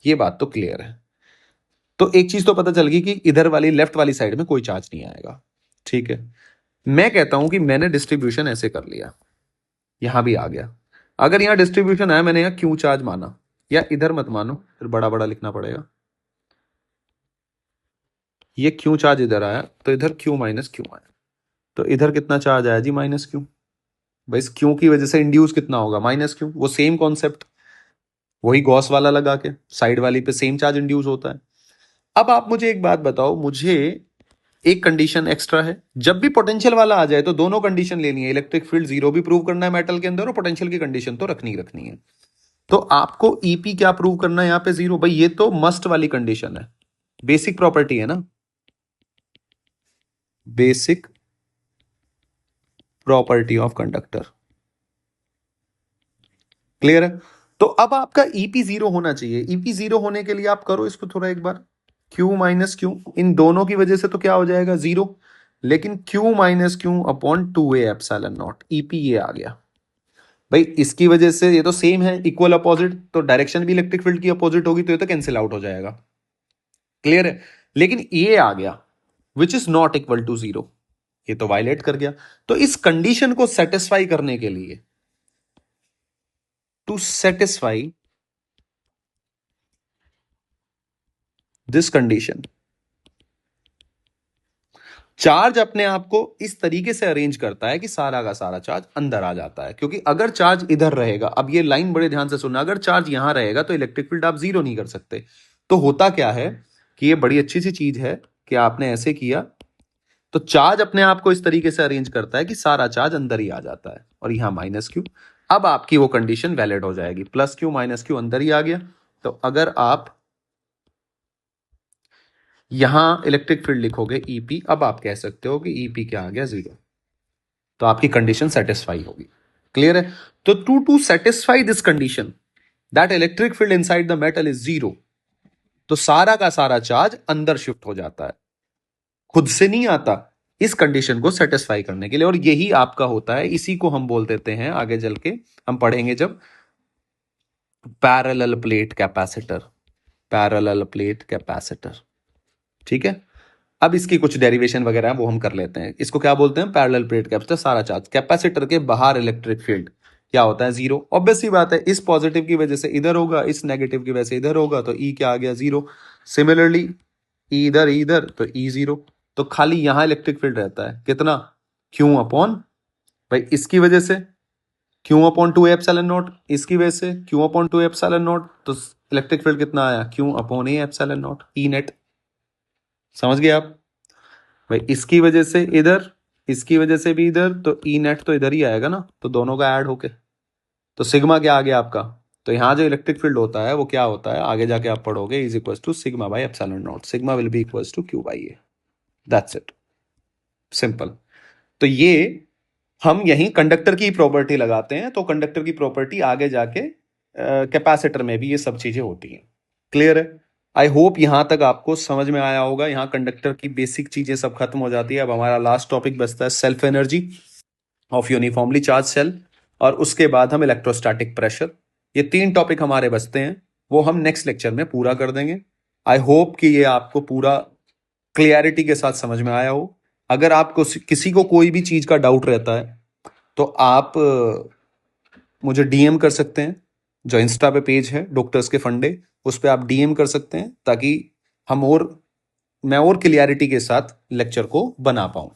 ये बात तो क्लियर है। तो एक चीज तो पता चल गई कि इधर वाली लेफ्ट वाली साइड में कोई चार्ज नहीं आएगा, ठीक है। मैं कहता हूं कि मैंने डिस्ट्रीब्यूशन ऐसे कर लिया, यहां भी आ गया। अगर यहां डिस्ट्रीब्यूशन आया, मैंने यहां क्यू चार्ज माना, या इधर मत मानो, फिर बड़ा बड़ा लिखना पड़ेगा। ये क्यू चार्ज इधर आया, तो इधर क्यू -q आया, तो इधर कितना चार्ज आया जी -q। भाई इस क्यू की वजह से इंड्यूस कितना होगा, -q। वो सेम कॉन्सेप्ट, वही गॉस वाला लगा के साइड वाली पे सेम चार्ज इंड्यूस होता है। अब आप मुझे एक बात बताओ, मुझे एक कंडीशन एक्स्ट्रा है, जब भी पोटेंशियल वाला आ जाए तो दोनों कंडीशन लेनी है, इलेक्ट्रिक फील्ड 0 भी प्रूव करना है मेटल के अंदर, और पोटेंशियल की कंडीशन तो रखनी ही रखनी है। तो आपको ईपी क्या प्रूव करना है यहां पे 0, भाई ये तो मस्ट वाली कंडीशन है, बेसिक प्रॉपर्टी है ना, basic property of conductor. Clear है। तो अब आपका ईपी 0 होना चाहिए। ईपी 0 होने के लिए आप करो इसको थोड़ा एक बार, Q -q, इन दोनों की वजह से तो क्या हो जाएगा 0, लेकिन Q -q upon 2a epsilon not, EP ये आ गया। भाई इसकी वजह से ये तो सेम है, इक्वल अपोजिट, तो डायरेक्शन भी इलेक्ट्रिक फील्ड की अपोजिट होगी, तो ये तो कैंसिल आउट हो जाएगा। क्लियर है। लेकिन ये आ गया which is not equal to 0, ये तो वायलेट कर गया। तो इस कंडीशन को सेटिस्फाई करने के लिए, to satisfy this condition, charge अपने आप को इस तरीके से अरेंज करता है कि सारा का सारा चार्ज अंदर आ जाता है। क्योंकि अगर चार्ज इधर रहेगा, अब ये लाइन बड़े ध्यान से सुनना, अगर चार्ज यहां रहेगा तो इलेक्ट्रिक फील्ड आप 0 नहीं कर सकते। तो होता क्या है कि ये बड़ी अच्छी सी चीज है कि आपने ऐसे किया, तो चार्ज अपने आप को इस तरीके से अरेंज करता है कि सारा चार्ज अंदर ही आ जाता है, और यहां -q। अब आपकी वो कंडीशन वैलिड हो जाएगी, +q -q अंदर ही आ गया। तो अगर आप यहां इलेक्ट्रिक फील्ड लिखोगे ईपी, अब आप कह सकते हो कि ईपी क्या आ गया 0। तो आपकी कंडीशन सेटिस्फाई होगी। क्लियर है? तो to satisfy this condition that electric field inside the metal is zero, तो सारा का सारा चार्ज अंदर शिफ्ट हो जाता है, खुद से नहीं आता, इस कंडीशन को सेटिस्फाई करने के लिए। और यही आपका होता है, इसी को हम बोल देते हैं, आगे चल के हम पढ़ेंगे जब, parallel plate capacitor. Parallel plate capacitor, ठीक है। अब इसकी कुछ डेरिवेशन वगैरह है वो हम कर लेते हैं। इसको क्या बोलते हैं? पैरेलल प्लेट कैपेसिटर, सारा चार्ज कैपेसिटर के बाहर इलेक्ट्रिक फील्ड क्या होता है? जीरो। ऑब्वियस सी बात है, इस पॉजिटिव की वजह से इधर होगा, इस नेगेटिव की वजह से इधर होगा, तो ई क्या आ गया? जीरो। सिमिलरली इधर इधर तो ई जीरो। तो खाली यहां इलेक्ट्रिक फील्ड रहता है कितना? क्यू अपॉन, भाई इसकी वजह से Q upon two epsilon not, इसकी वजह से Q upon two epsilon not, तो इलेक्ट्रिक फील्ड कितना आया? Q upon A epsilon not, E net. समझ गए आप? भाई इसकी वजह से इधर, इसकी वजह से भी इधर, तो ई नेट तो इधर ही आएगा ना, तो दोनों का ऐड होके तो सिग्मा क्या आ गया आपका? तो यहां जो इलेक्ट्रिक फील्ड होता है वो क्या होता है, आगे जाके आप पढ़ोगे, is equal to sigma by epsilon naught. Sigma will be equal to Q by A. That's it, simple. तो ये हम यही कंडक्टर की प्रॉपर्टी लगाते हैं, तो कंडक्टर की प्रॉपर्टी आगे जाके कैपेसिटर में भी ये सब चीजें होती हैं। क्लियर है? आई होप यहां तक आपको समझ में आया होगा। यहां कंडक्टर की बेसिक चीजें सब खत्म हो जाती है। अब हमारा लास्ट टॉपिक बचता है self energy of uniformly charge shell, और उसके बाद हम इलेक्ट्रोस्टैटिक प्रेशर। ये तीन टॉपिक हमारे बचते हैं, वो हम नेक्स्ट लेक्चर में पूरा कर देंगे। आई होप कि ये आपको पूरा क्लियरिटी के साथ समझ में आया हो। अगर आपको किसी को कोई भी चीज का डाउट रहता है तो आप मुझे डीएम कर सकते हैं। जो इंस्टा पे पेज है डॉक्टर्स के फंडे, उस पर आप डीएम कर सकते हैं, ताकि हम और मैं और क्लियरिटी के साथ लेक्चर को बना पाऊं।